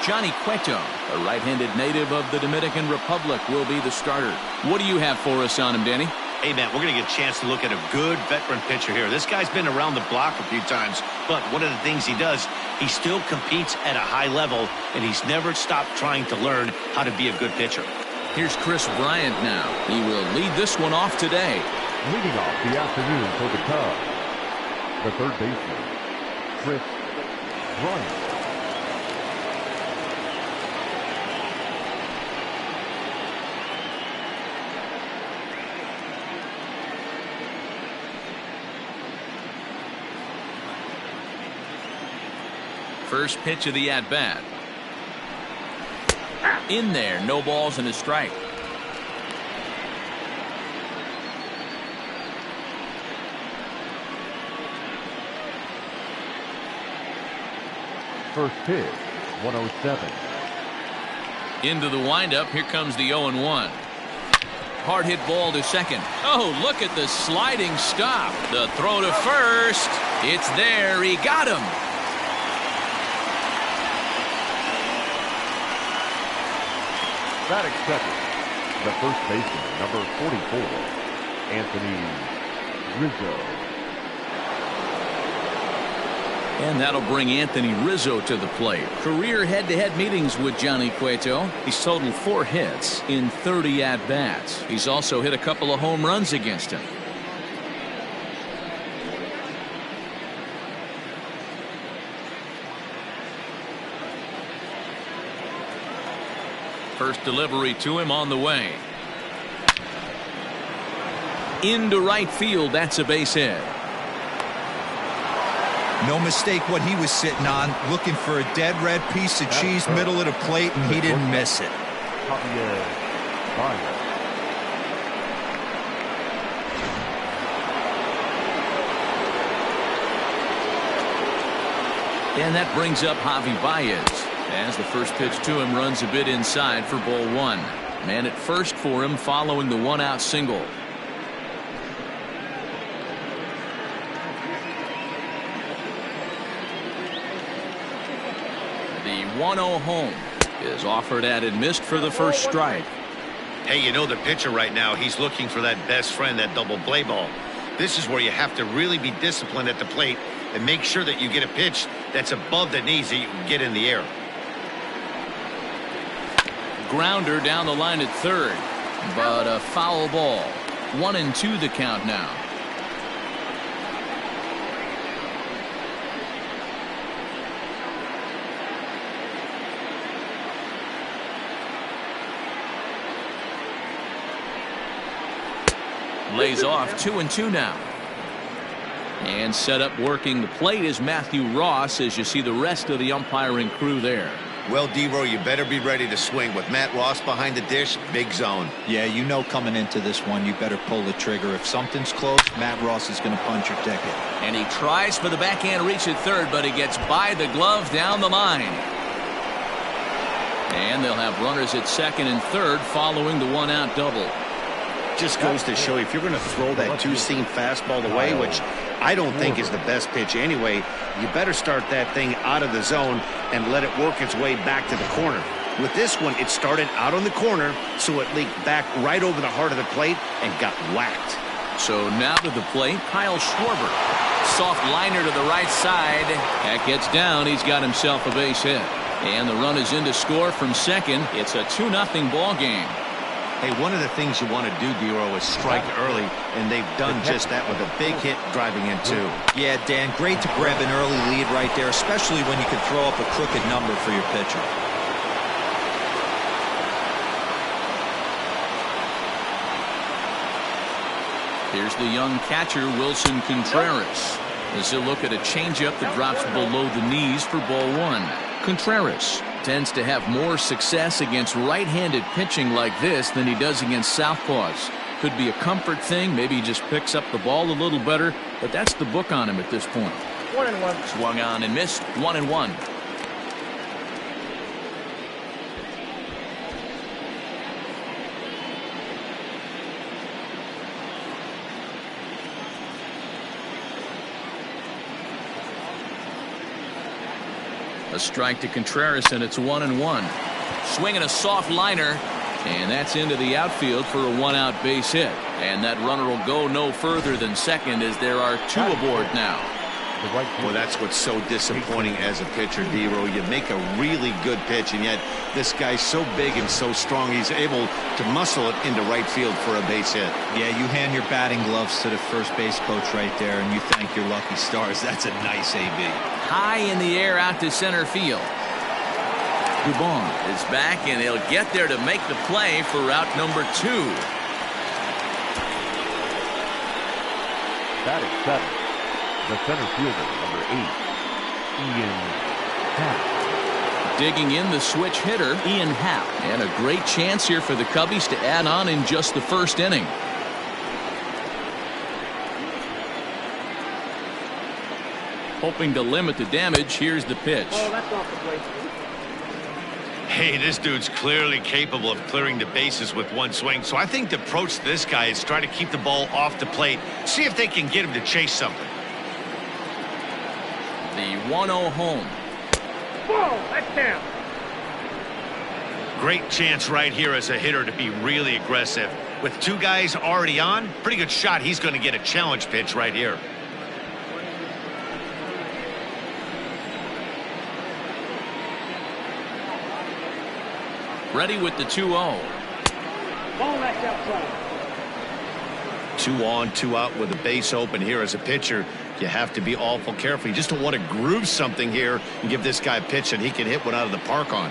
Johnny Cueto, a right-handed native of the Dominican Republic, will be the starter. What do you have for us on him, Danny? Hey, man, we're going to get a chance to look at a good veteran pitcher here. This guy's been around the block a few times, but one of the things he does, he still competes at a high level, and he's never stopped trying to learn how to be a good pitcher. Here's Chris Bryant now. He will lead this one off today. Leading off the afternoon for the Cubs, the third baseman, Chris Bryant. First pitch of the at-bat. In there, no balls and a strike. First pitch, 107. Into the windup, here comes the 0-1. Hard hit ball to second. Oh, look at the sliding stop. The throw to first. It's there, he got him. Batting second, the first baseman, number 44, Anthony Rizzo. And that'll bring Anthony Rizzo to the plate. Career head-to-head meetings with Johnny Cueto. He's totaled 4 hits in 30 at-bats. He's also hit a couple of home runs against him. First delivery to him on the way. Into right field, that's a base hit. No mistake what he was sitting on, looking for a dead red piece of cheese middle of the plate, and he didn't miss it. And that brings up Javi Baez. As the first pitch to him runs a bit inside for ball 1. Man at first for him following the 1-out single. The 1-0 home is offered at and missed for the first strike. Hey, you know the pitcher right now, he's looking for that best friend, that double play ball. This is where you have to really be disciplined at the plate and make sure that you get a pitch that's above the knees that you can get in the air. Grounder down the line at third, but a foul ball. 1-2 the count now. Lays off 2-2 now. And set up working the plate is Matthew Ross as you see the rest of the umpiring crew there. Well, D-Row, you better be ready to swing. With Matt Ross behind the dish, big zone. Yeah, you know coming into this one, you better pull the trigger. If something's close, Matt Ross is going to punch your ticket. And he tries for the backhand reach at third, but he gets by the glove down the line. And they'll have runners at second and third following the 1-out double. Just goes to show you, if you're going to throw that two-seam fastball away, which I don't think is the best pitch anyway, you better start that thing out of the zone and let it work its way back to the corner. With this one, it started out on the corner, so it leaked back right over the heart of the plate and got whacked. So now to the plate, Kyle Schwarber. Soft liner to the right side. That gets down. He's got himself a base hit. And the run is in to score from second. It's a 2-0 ball game. Hey, one of the things you want to do, D-Row, is strike early, and they've done just that with a big hit driving in two. Yeah, Dan, great to grab an early lead right there, especially when you can throw up a crooked number for your pitcher. Here's the young catcher, Wilson Contreras. As he'll look at a changeup that drops below the knees for ball 1. Contreras tends to have more success against right-handed pitching like this than he does against southpaws. Could be a comfort thing. Maybe he just picks up the ball a little better, but that's the book on him at this point. 1-1. Swung on and missed. 1-1. A strike to Contreras, and it's 1-1. Swinging a soft liner, and that's into the outfield for a one-out base hit. And that runner will go no further than second as there are two aboard now. Well, that's what's so disappointing as a pitcher, D-Row. You make a really good pitch, and yet this guy's so big and so strong, he's able to muscle it into right field for a base hit. Yeah, you hand your batting gloves to the first base coach right there, and you thank your lucky stars. That's a nice AB. High in the air out to center field. Dubon is back, and he'll get there to make the play for route number 2. That is 7. The center fielder, number 8, Ian Happ. Digging in the switch hitter, Ian Happ. And a great chance here for the Cubbies to add on in just the first inning. Hoping to limit the damage, here's the pitch. Oh, that's off the plate. Hey, this dude's clearly capable of clearing the bases with one swing, so I think the approach to this guy is try to keep the ball off the plate, see if they can get him to chase something. The 1-0 home. Whoa, that's down. Great chance right here as a hitter to be really aggressive. With two guys already on, pretty good shot. He's going to get a challenge pitch right here. Ready with the 2-0. Ball that's outside. 2 on, 2 out with a base open here as a pitcher. You have to be awful careful. You just don't want to groove something here and give this guy a pitch that he can hit one out of the park on.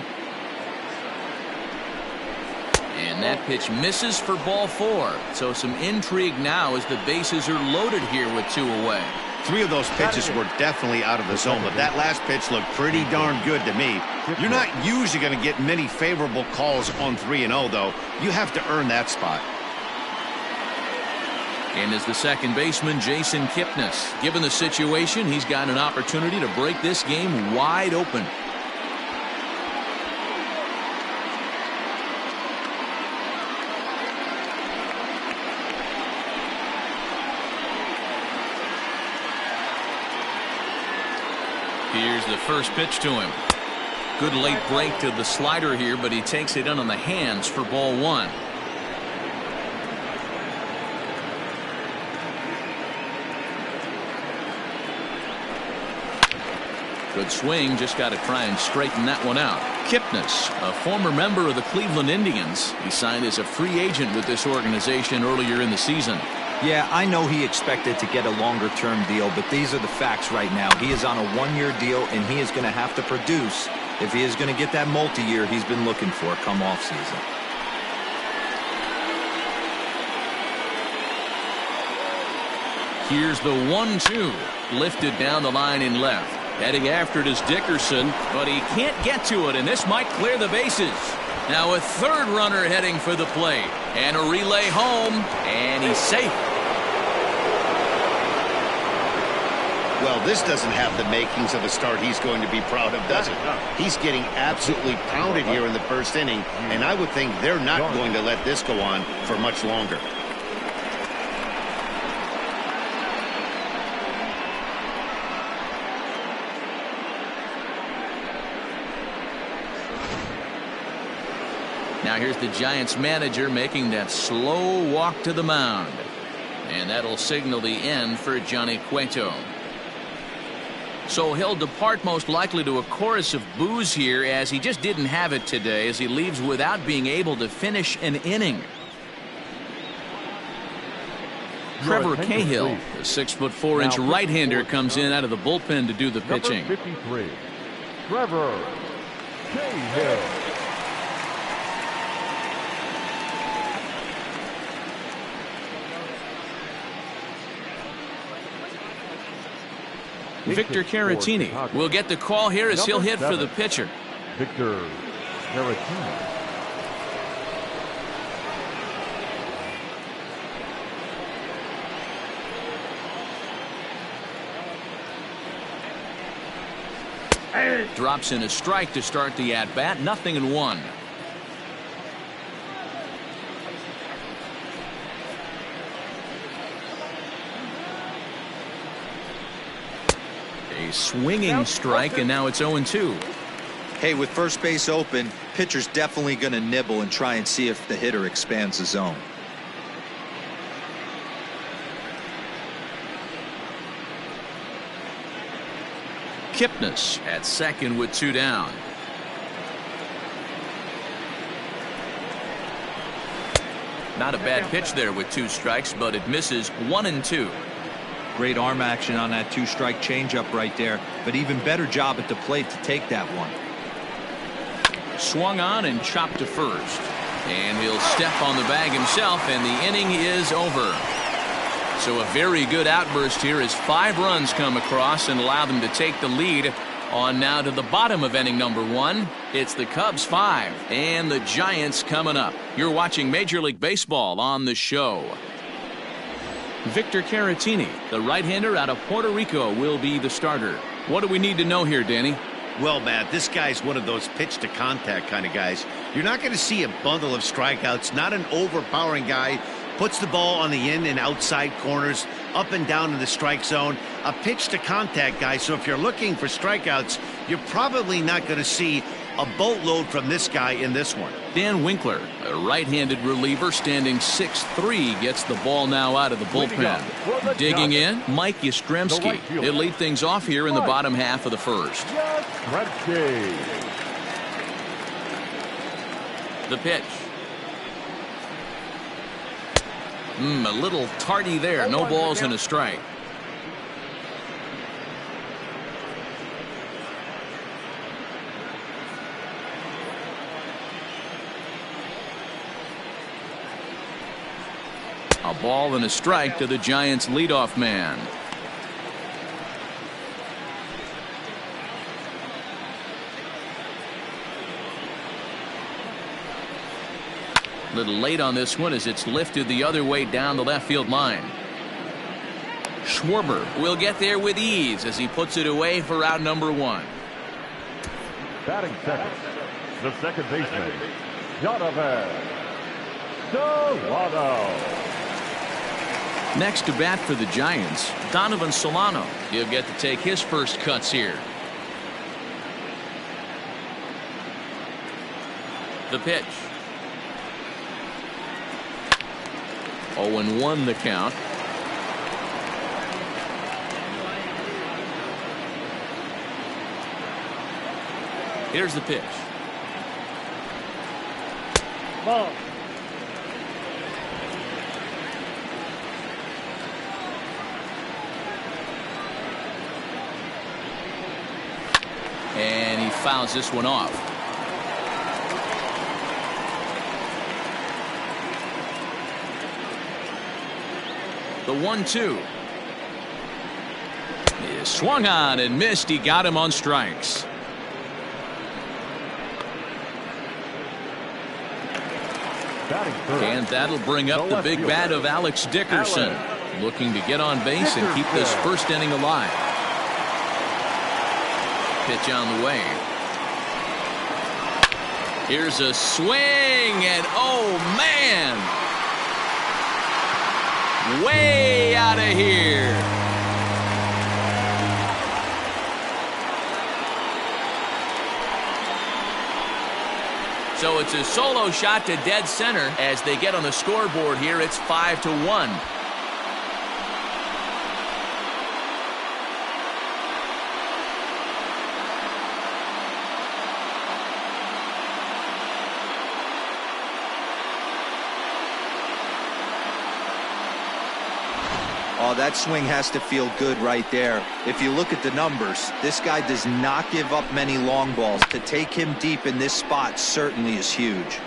And that pitch misses for ball 4. So some intrigue now as the bases are loaded here with 2 away. 3 of those pitches were definitely out of the zone, but that last pitch looked pretty darn good to me. You're not usually going to get many favorable calls on 3-0, though. You have to earn that spot. And as the second baseman, Jason Kipnis. Given the situation, he's got an opportunity to break this game wide open. Here's the first pitch to him. Good late break to the slider here, but he takes it in on the hands for ball 1. Good swing, just got to try and straighten that one out. Kipnis, a former member of the Cleveland Indians. He signed as a free agent with this organization earlier in the season. Yeah, I know he expected to get a longer-term deal, but these are the facts right now. He is on a one-year deal, and he is going to have to produce if he is going to get that multi-year he's been looking for come off-season. Here's the 1-2. Lifted down the line in left. Heading after it is Dickerson, but he can't get to it, and this might clear the bases. Now a third runner heading for the plate. And a relay home, and he's safe. Well, this doesn't have the makings of a start he's going to be proud of, does it? He's getting absolutely pounded here in the first inning, and I would think they're not going to let this go on for much longer. Now here's the Giants manager making that slow walk to the mound. And that'll signal the end for Johnny Cueto. So he'll depart most likely to a chorus of boos here, as he just didn't have it today, as he leaves without being able to finish an inning. Trevor Cahill, the 6'4" right-hander, comes in out of the bullpen to do the pitching. Number 53, Trevor Cahill. Victor Caratini will get the call here as he'll hit for the pitcher. Victor Caratini. Drops in a strike to start the at-bat. 0-1. A swinging strike, and now it's 0-2. Hey, with first base open, pitcher's definitely going to nibble and try and see if the hitter expands the zone. Kipnis at second with 2 down. Not a bad pitch there with 2 strikes, but it misses. 1-2. Great arm action on that 2-strike changeup right there, but even better job at the plate to take that one. Swung on and chopped to first, and he'll step on the bag himself, and the inning is over. So a very good outburst here as 5 runs come across and allow them to take the lead. On now to the bottom of inning number 1. It's the Cubs 5 and the Giants coming up. You're watching Major League Baseball on the show. Victor Caratini, the right-hander out of Puerto Rico, will be the starter. What do we need to know here, Danny? Well, Matt, this guy's one of those pitch-to-contact kind of guys. You're not going to see a bundle of strikeouts, not an overpowering guy. Puts the ball on the in and outside corners, up and down in the strike zone. A pitch-to-contact guy, so if you're looking for strikeouts, you're probably not going to see a boatload from this guy in this one. Dan Winkler, a right-handed reliever, standing 6'3", gets the ball now out of the bullpen. Digging in, Mike Yastrzemski. He'll lead things off here in the bottom half of the first. The pitch. A little tardy there. No balls and a strike. A ball and a strike to the Giants' leadoff man. A little late on this one as it's lifted the other way down the left field line. Schwarber will get there with ease as he puts it away for out number 1. Batting second, the second baseman, Donovan Solano. Next to bat for the Giants, Donovan Solano. He'll get to take his first cuts here. The pitch. 0-1 the count. Here's the pitch. Ball. And he fouls this one off. The 1-2 is swung on and missed. He got him on strikes. And that'll bring up the big bat of Alex Dickerson, looking to get on base and keep this first inning alive. Pitch on the way. Here's a swing, and oh man, way out of here. So it's a solo shot to dead center as they get on the scoreboard here. It's 5-1. Oh, that swing has to feel good right there. If you look at the numbers, this guy does not give up many long balls. To take him deep in this spot certainly is huge.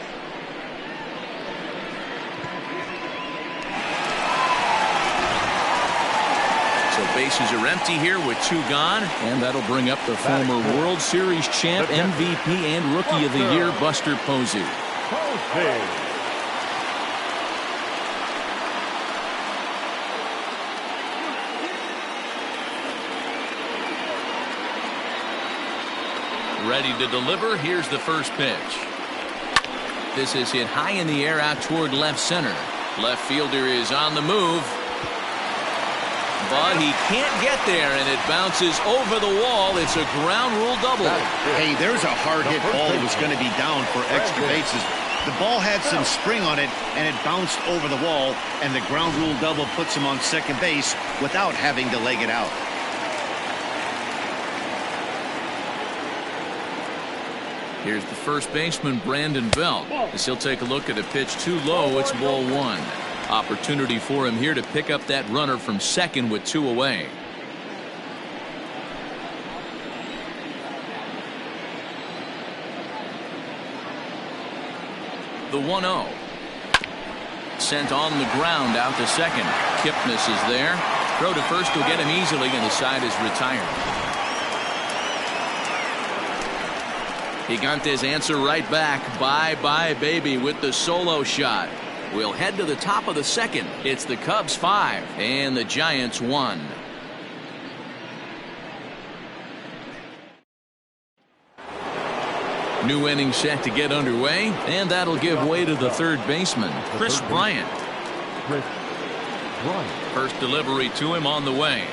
So bases are empty here with 2 gone, and that'll bring up the former World Series champ, MVP, and Rookie of the Year, Buster Posey. Ready to deliver. Here's the first pitch. This is hit high in the air out toward left center. Left fielder is on the move, but he can't get there, and it bounces over the wall. It's a ground rule double. Hey, there's a hard hit ball that was going to be down for extra bases. The ball had some spring on it, and it bounced over the wall, and the ground rule double puts him on second base without having to leg it out. Here's the first baseman, Brandon Belt, as he'll take a look at a pitch too low. It's ball one. Opportunity for him here to pick up that runner from second with 2 away. The 1-0. Sent on the ground out to second. Kipnis is there. Throw to first will get him easily, and the side is retired. Gigantes answer right back. Bye-bye, baby, with the solo shot. We'll head to the top of the second. It's the Cubs 5 and the Giants 1. New inning set to get underway, and that'll give way to the third baseman, Chris Bryant. First delivery to him on the way.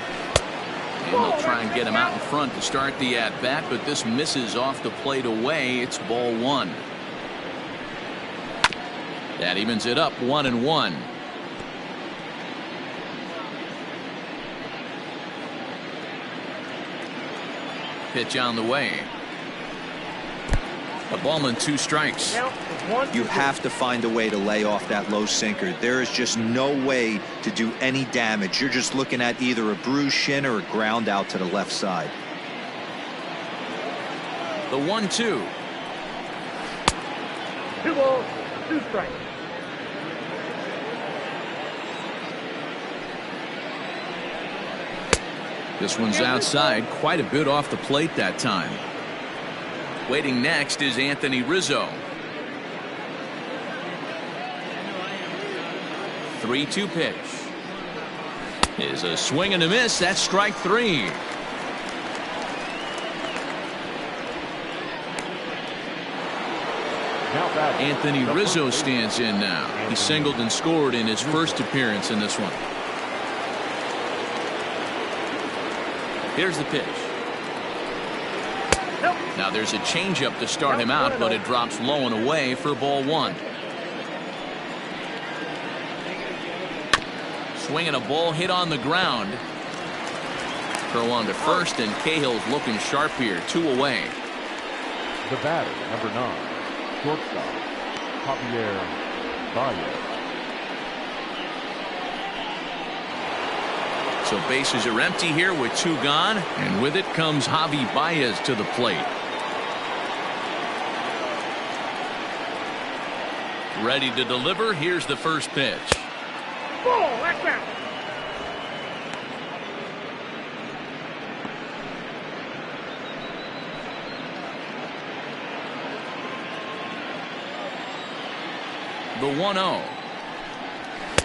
And they'll try and get him out in front to start the at-bat, but this misses off the plate away. It's ball one. That evens it up 1-1. Pitch on the way. A ball and 2 strikes. You have to find a way to lay off that low sinker. There is just no way to do any damage. You're just looking at either a bruised shin or a ground out to the left side. The 1-2. 2 balls, 2 strikes. This one's outside, quite a bit off the plate that time. Waiting next is Anthony Rizzo. 3-2 pitch. Is a swing and a miss. That's strike 3. Anthony Rizzo stands in now. He singled and scored in his first appearance in this one. Here's the pitch. Now there's a changeup to start him out, but it drops low and away for ball one. Swinging a ball hit on the ground. Throw on to first, and Cahill's looking sharp here. 2 away. The batter, number 9, shortstop, Javier Baez. So bases are empty here with 2 gone, and with it comes Javi Baez to the plate. Ready to deliver. Here's the first pitch. Ball, that's out. The 1-0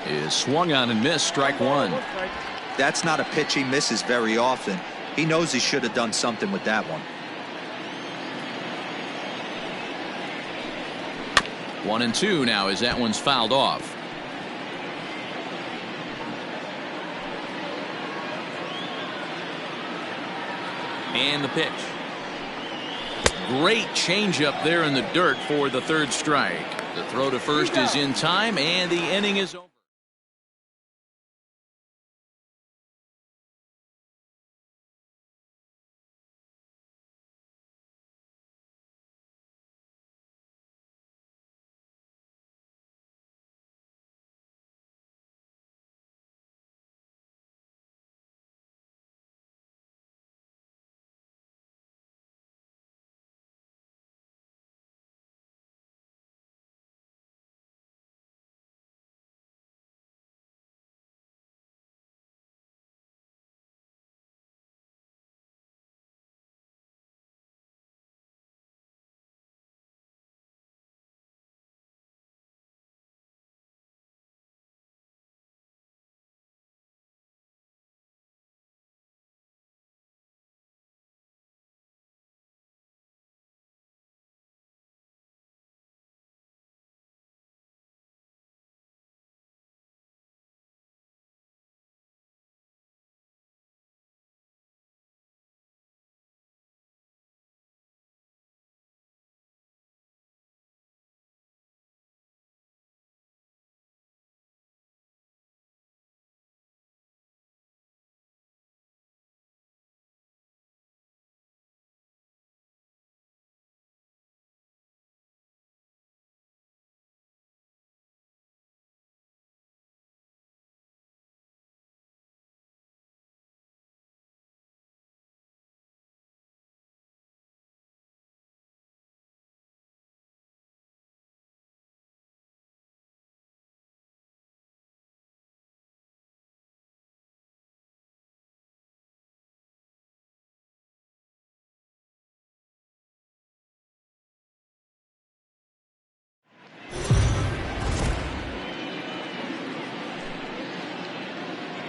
is swung on and missed. Strike 1. That's not a pitch he misses very often. He knows he should have done something with that one. 1-2 now as that one's fouled off. And the pitch. Great changeup there in the dirt for the 3rd strike. The throw to first is in time, and the inning is over.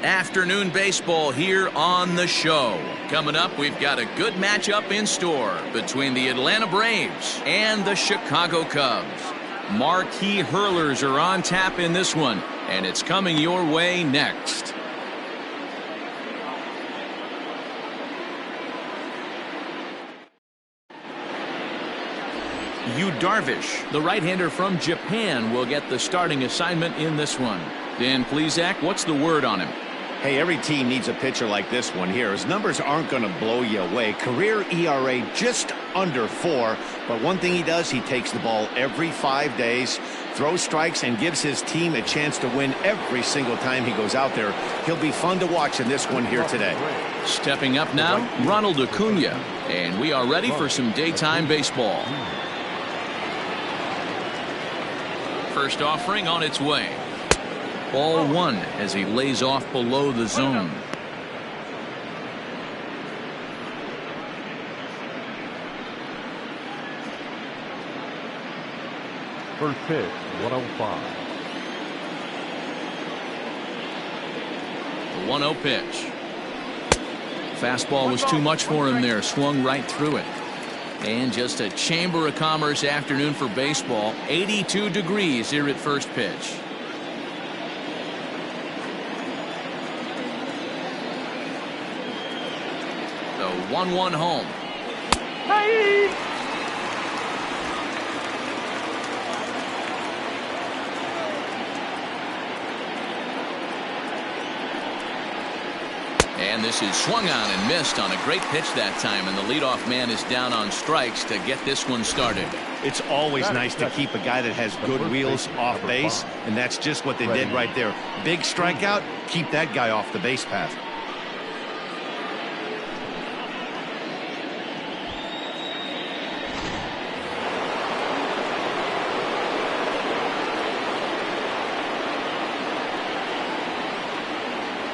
Afternoon baseball here on the show. Coming up, we've got a good matchup in store between the Atlanta Braves and the Chicago Cubs. Marquee hurlers are on tap in this one, and it's coming your way next. Yu Darvish, the right-hander from Japan, will get the starting assignment in this one. Dan Plesac, what's the word on him? Hey, every team needs a pitcher like this one here. His numbers aren't going to blow you away. Career ERA just under 4. But one thing he does, he takes the ball every 5 days, throws strikes, and gives his team a chance to win every single time he goes out there. He'll be fun to watch in this one here today. Stepping up now, Ronald Acuna. And we are ready for some daytime baseball. First offering on its way. Ball 1 as he lays off below the zone. First pitch, 105. The 1-0 pitch. Fastball was too much for him there. Swung right through it. And just a chamber of commerce afternoon for baseball. 82 degrees here at first pitch. The 1-1 home. Hey! And this is swung on and missed on a great pitch that time, and the leadoff man is down on strikes to get this one started. It's always nice to keep a guy that has good wheels off base, and that's just what they did right there. Big strikeout, keep that guy off the base path.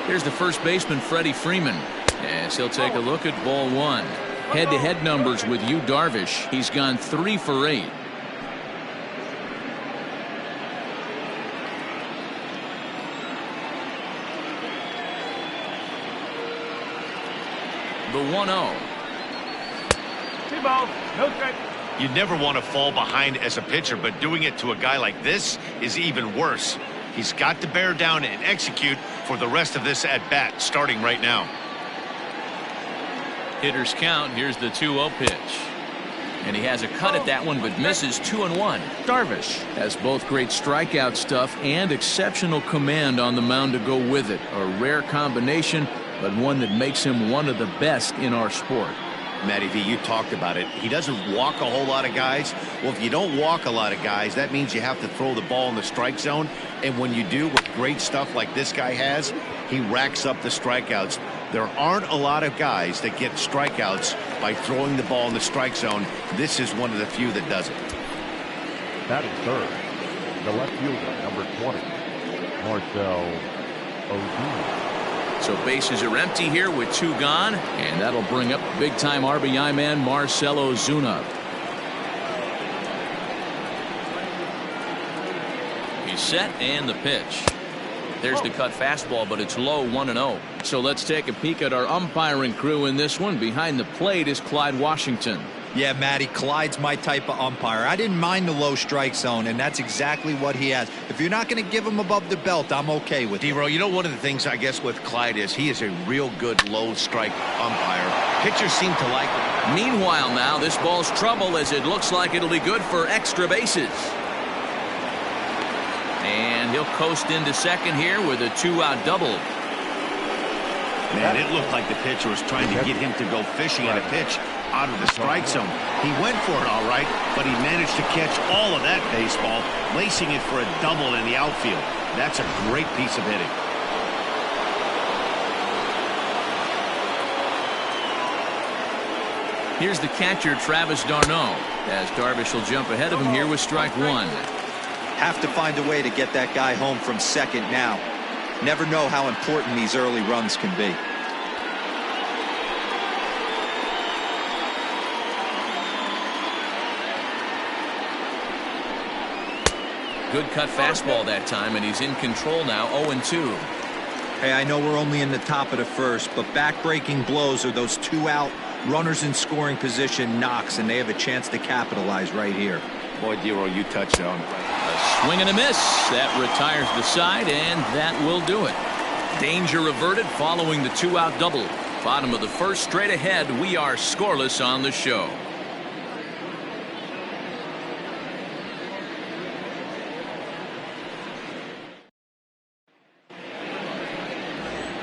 Here's the first baseman, Freddie Freeman, as he'll take a look at ball 1. Head-to-head numbers with Yu Darvish. He's gone 3 for 8. The 1-0. T-ball, no strike. You never want to fall behind as a pitcher, but doing it to a guy like this is even worse. He's got to bear down and execute for the rest of this at-bat, starting right now. Hitters count. Here's the 2-0 pitch. And he has a cut at that one, but misses. 2-1. Darvish has both great strikeout stuff and exceptional command on the mound to go with it. A rare combination, but one that makes him one of the best in our sport. Matty V, you talked about it. He doesn't walk a whole lot of guys. Well, if you don't walk a lot of guys, that means you have to throw the ball in the strike zone. And when you do, with great stuff like this guy has, he racks up the strikeouts. There aren't a lot of guys that get strikeouts by throwing the ball in the strike zone. This is one of the few that does it. That is third. The left fielder, number 20, Marcell Ozuna. So bases are empty here with 2 gone, and that'll bring up big-time RBI man Marcell Ozuna. He's set, and the pitch. There's the cut fastball, but it's low, 1-0. So let's take a peek at our umpiring crew in this one. Behind the plate is Clyde Washington. Yeah, Matty, Clyde's my type of umpire. I didn't mind the low strike zone, and that's exactly what he has. If you're not going to give him above the belt, I'm okay with it. D-Row, you know, one of the things I guess with Clyde is he is a real good low strike umpire. Pitchers seem to like him. Meanwhile now, this ball's trouble as it looks like it'll be good for extra bases. And he'll coast into second here with a 2-out double. Man, it looked like the pitcher was trying to get him to go fishing at a pitch out of the strike zone. He went for it all right, but he managed to catch all of that baseball, lacing it for a double in the outfield. That's a great piece of hitting. Here's the catcher, Travis d'Arnaud, as Darvish will jump ahead of him here with strike 1. Have to find a way to get that guy home from second now. Never know how important these early runs can be. Good cut fastball that time, and he's in control now, 0-2. Hey, I know we're only in the top of the first, but back-breaking blows are those 2-out runners in scoring position knocks, and they have a chance to capitalize right here. Boy, Dero, you touched on it. A swing and a miss. That retires the side, and that will do it. Danger averted following the 2-out double. Bottom of the first, straight ahead. We are scoreless on the show.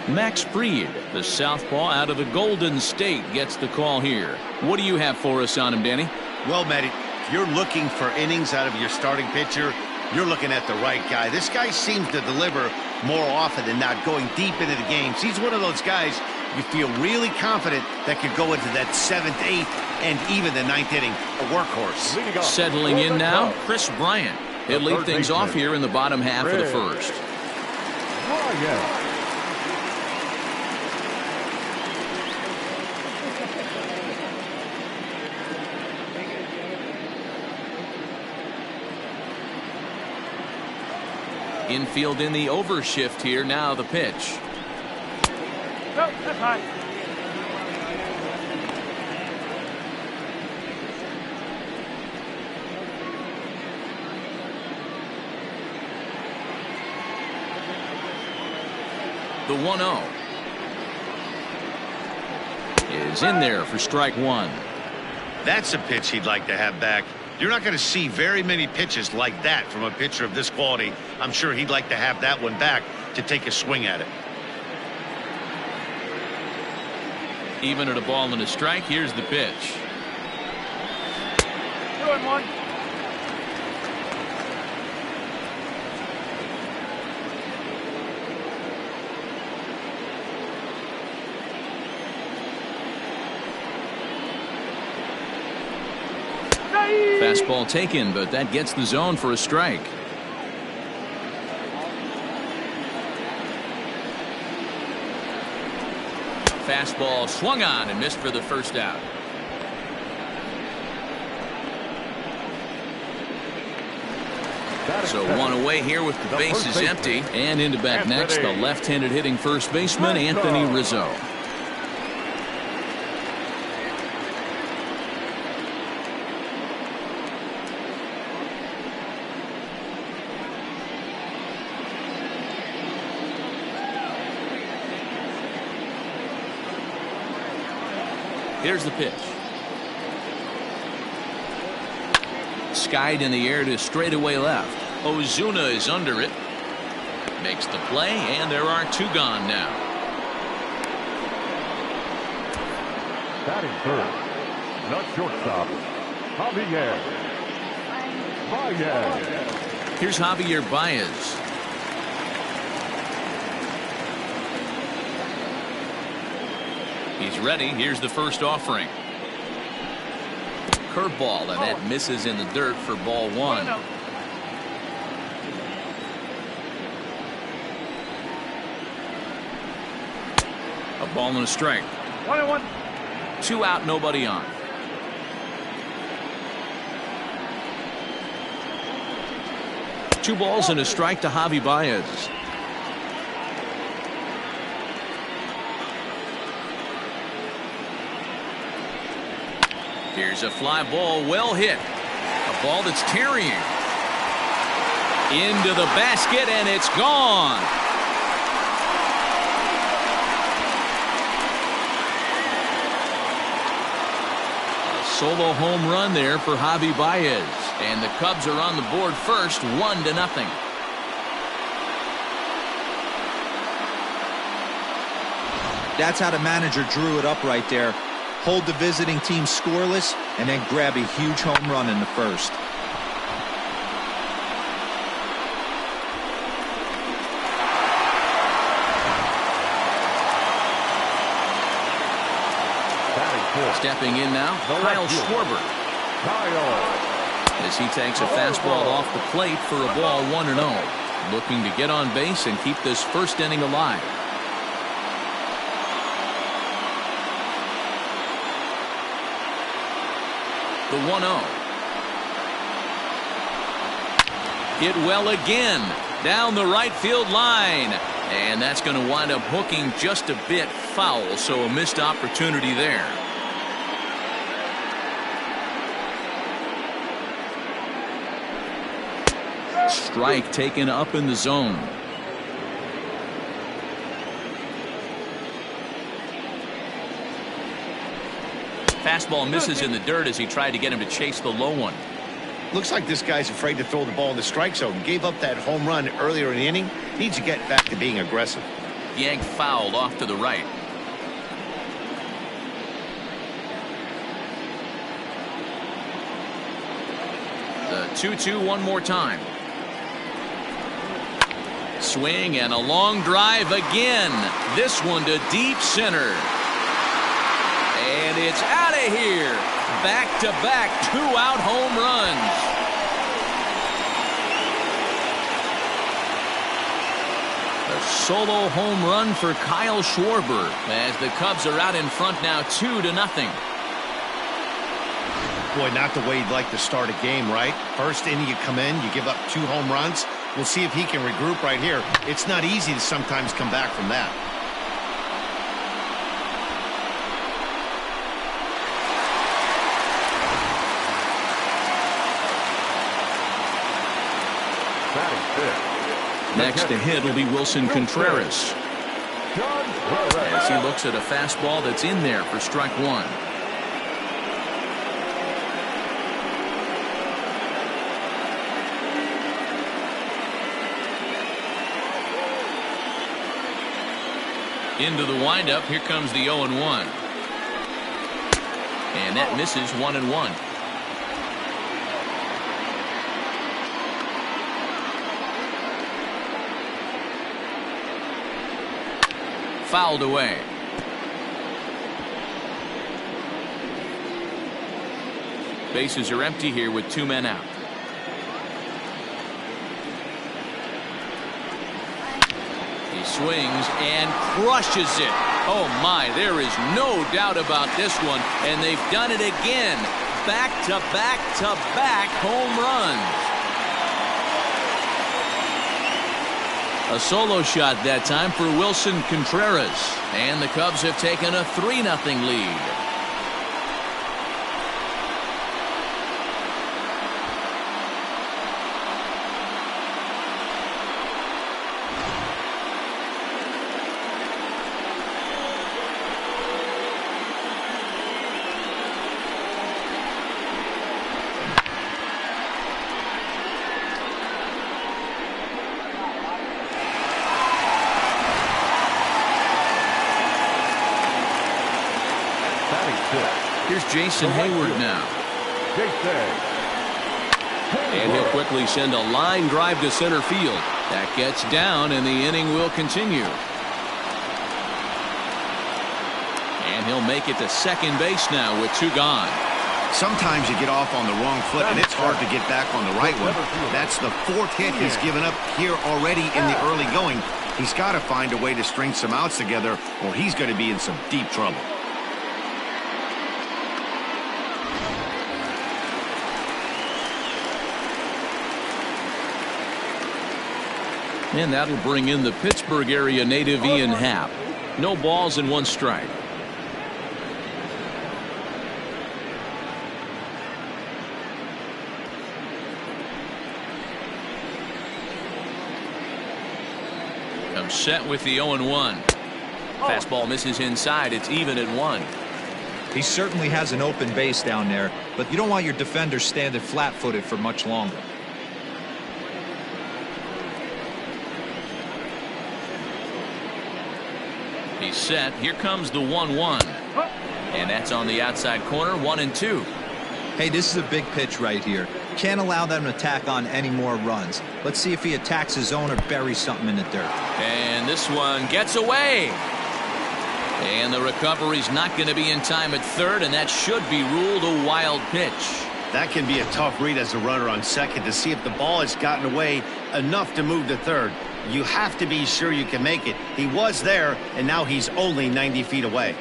Max Fried, the southpaw out of the Golden State, gets the call here. What do you have for us on him, Danny? Well, Matty, if you're looking for innings out of your starting pitcher, you're looking at the right guy. This guy seems to deliver more often than not, going deep into the games. He's one of those guys you feel really confident that could go into that 7th, 8th, and even the 9th inning. A workhorse. Settling in now, Chris Bryant. He'll lead things off here in the bottom half of the first. Infield in the overshift here. Now the pitch. No, that's high. The 1-0 is in there for strike one. That's a pitch he'd like to have back. You're not going to see very many pitches like that from a pitcher of this quality. I'm sure he'd like to have that one back to take a swing at it. Even at a ball and a strike, here's the pitch. 2-1. Fastball taken, but that gets the zone for a strike. Fastball swung on and missed for the first out. So one away here with the bases empty, and into bat next, the left-handed hitting first baseman Anthony Rizzo. Here's the pitch. Skied in the air to straightaway left. Ozuna is under it. Makes the play, and there are two gone now. Batting third, the shortstop, Javier Baez. Here's Javier Baez. He's ready. Here's the first offering. Curveball, and that misses in the dirt for ball one. A ball and a strike. 1-1. 2 out, nobody on. Two balls and a strike to Javi Baez. Here's a fly ball, well hit. A ball that's tearing into the basket, and it's gone. A solo home run there for Javi Baez, and the Cubs are on the board first, 1-0. That's how the manager drew it up right there. Hold the visiting team scoreless, and then grab a huge home run in the first. Stepping in now, Kyle Schwarber. As he takes a fastball off the plate for a ball, 1-0. Looking to get on base and keep this first inning alive. The 1-0. Hit well again. Down the right field line. And that's going to wind up hooking just a bit foul, so a missed opportunity there. Strike taken up in the zone. Fastball misses in the dirt as he tried to get him to chase the low one. Looks like this guy's afraid to throw the ball in the strike zone. Gave up that home run earlier in the inning. Needs to get back to being aggressive. Yanked fouled off to the right. The 2-2 one more time. Swing and a long drive again. This one to deep center. And it's out of here. Back-to-back two-out home runs. A solo home run for Kyle Schwarber as the Cubs are out in front now 2-0. Boy, not the way you'd like to start a game, right? First inning you come in, you give up 2 home runs. We'll see if he can regroup right here. It's not easy to sometimes come back from that. Next to hit will be Wilson Contreras as he looks at a fastball that's in there for strike one. Into the windup. Here comes the 0-1. And that misses 1-1. Fouled away. Bases are empty here with 2 men out. He swings and crushes it. Oh my, there is no doubt about this one, and they've done it again. Back-to-back-to-back home runs. A solo shot that time for Wilson Contreras, and the Cubs have taken a 3-0 lead. Here's Jason Hayward now. And he'll quickly send a line drive to center field. That gets down, and the inning will continue. And he'll make it to second base now with 2 gone. Sometimes you get off on the wrong foot, and it's hard to get back on the right one. That's the 4th hit he's given up here already in the early going. He's got to find a way to string some outs together, or he's going to be in some deep trouble. And that'll bring in the Pittsburgh area native Ian Happ. No balls and 1 strike. Comes set with the 0-1. Fastball misses inside. It's even at 1. He certainly has an open base down there, but you don't want your defender standing flat-footed for much longer. He's set. Here comes the 1-1. And that's on the outside corner. 1-2. Hey, this is a big pitch right here. Can't allow them to tack on any more runs. Let's see if he attacks his zone or buries something in the dirt. And this one gets away. And the recovery's not going to be in time at third, and that should be ruled a wild pitch. That can be a tough read as a runner on second to see if the ball has gotten away enough to move to third. You have to be sure you can make it. He was there, and now he's only 90 feet away.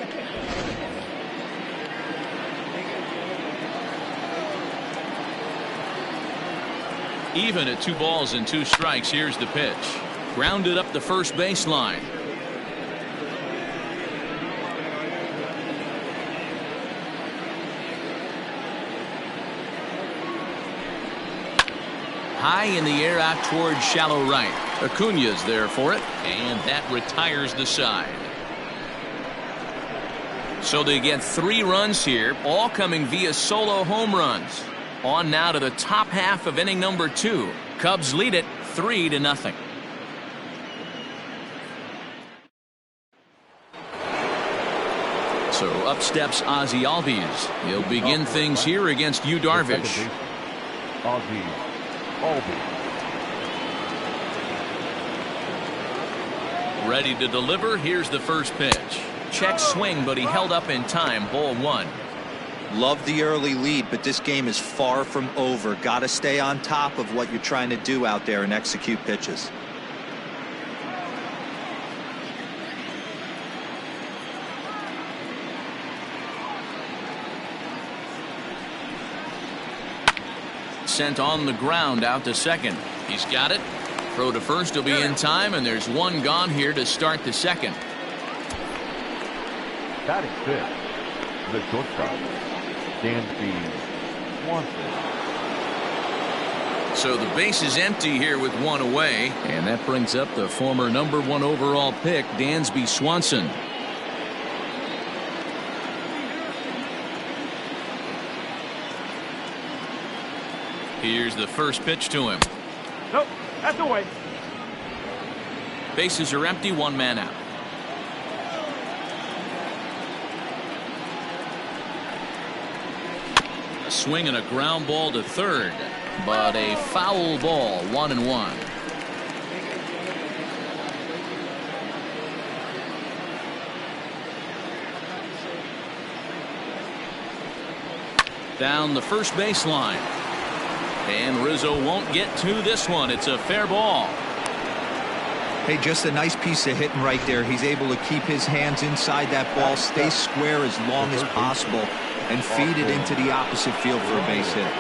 Even at 2 balls and 2 strikes, here's the pitch. Grounded up the first baseline. High in the air out towards shallow right. Acuna's there for it, and that retires the side. So they get 3 runs here, all coming via solo home runs. On now to the top half of inning number 2. Cubs lead it 3-0. So up steps Ozzie Albies. He'll begin things here against Yu Darvish. Ozzie Albies. Ready to deliver. Here's the first pitch. Check swing, but he held up in time. Ball 1. Love the early lead, but this game is far from over. Got to stay on top of what you're trying to do out there and execute pitches. Sent on the ground out to second. He's got it. Throw to first will be in time, and there's 1 gone here to start the second. Batting fifth, the shortstop, Dansby Swanson. So the base is empty here with 1 away, and that brings up the former number 1 overall pick, Dansby Swanson. Here's the first pitch to him. Nope, that's away. Bases are empty, 1 man out. A swing and a ground ball to third, but a foul ball, 1-1. Down the first baseline. And Rizzo won't get to this one. It's a fair ball. Hey, just a nice piece of hitting right there. He's able to keep his hands inside that ball, stay square as long as possible, and feed it into the opposite field for a base hit.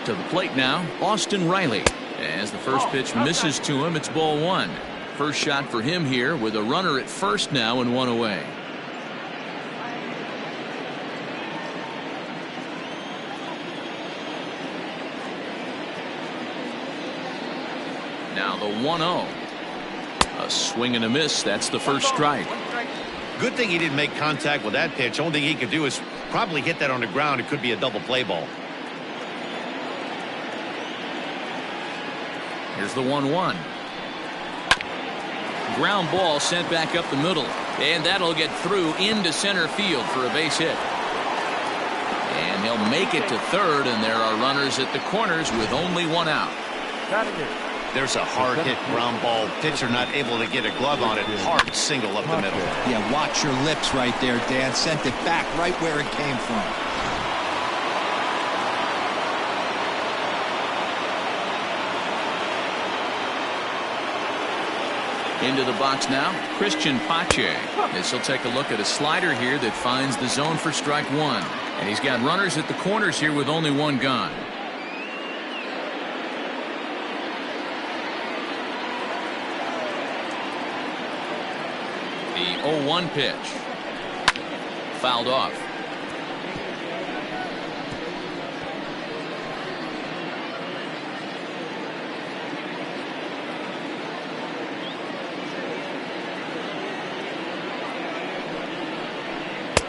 To the plate now, Austin Riley. As the first pitch misses to him, it's ball 1. First shot for him here with a runner at first now and 1 away. Now the 1-0. A swing and a miss. That's the first strike. Good thing he didn't make contact with that pitch. Only thing he could do is probably hit that on the ground. It could be a double play ball. Here's the 1-1. Ground ball sent back up the middle, and that'll get through into center field for a base hit. And he'll make it to third, and there are runners at the corners with only 1 out. There's a hard hit ground ball. Pitcher not able to get a glove on it. Hard single up the middle. Yeah, watch your lips right there, Dan. Sent it back right where it came from. Into the box now, Christian Pache. This will take a look at a slider here that finds the zone for strike 1. And he's got runners at the corners here with only 1 gone. The 0-1 pitch. Fouled off.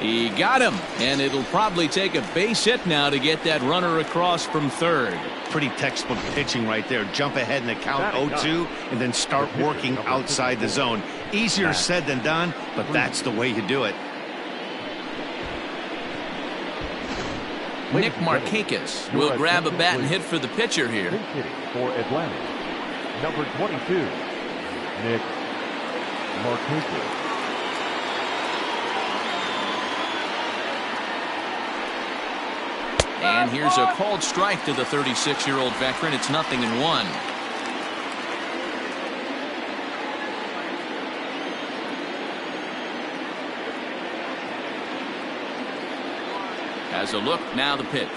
He got him, and it'll probably take a base hit now to get that runner across from third. Pretty textbook pitching right there. Jump ahead in the count 0-2 and then start working outside the zone. Easier said than done, but that's the way you do it. Nick Markakis will grab a bat and hit for the pitcher here. For Atlanta, number 22, Nick Markakis. And here's a called strike to the 36-year-old veteran. It's 0-1. Has a look, now the pitch.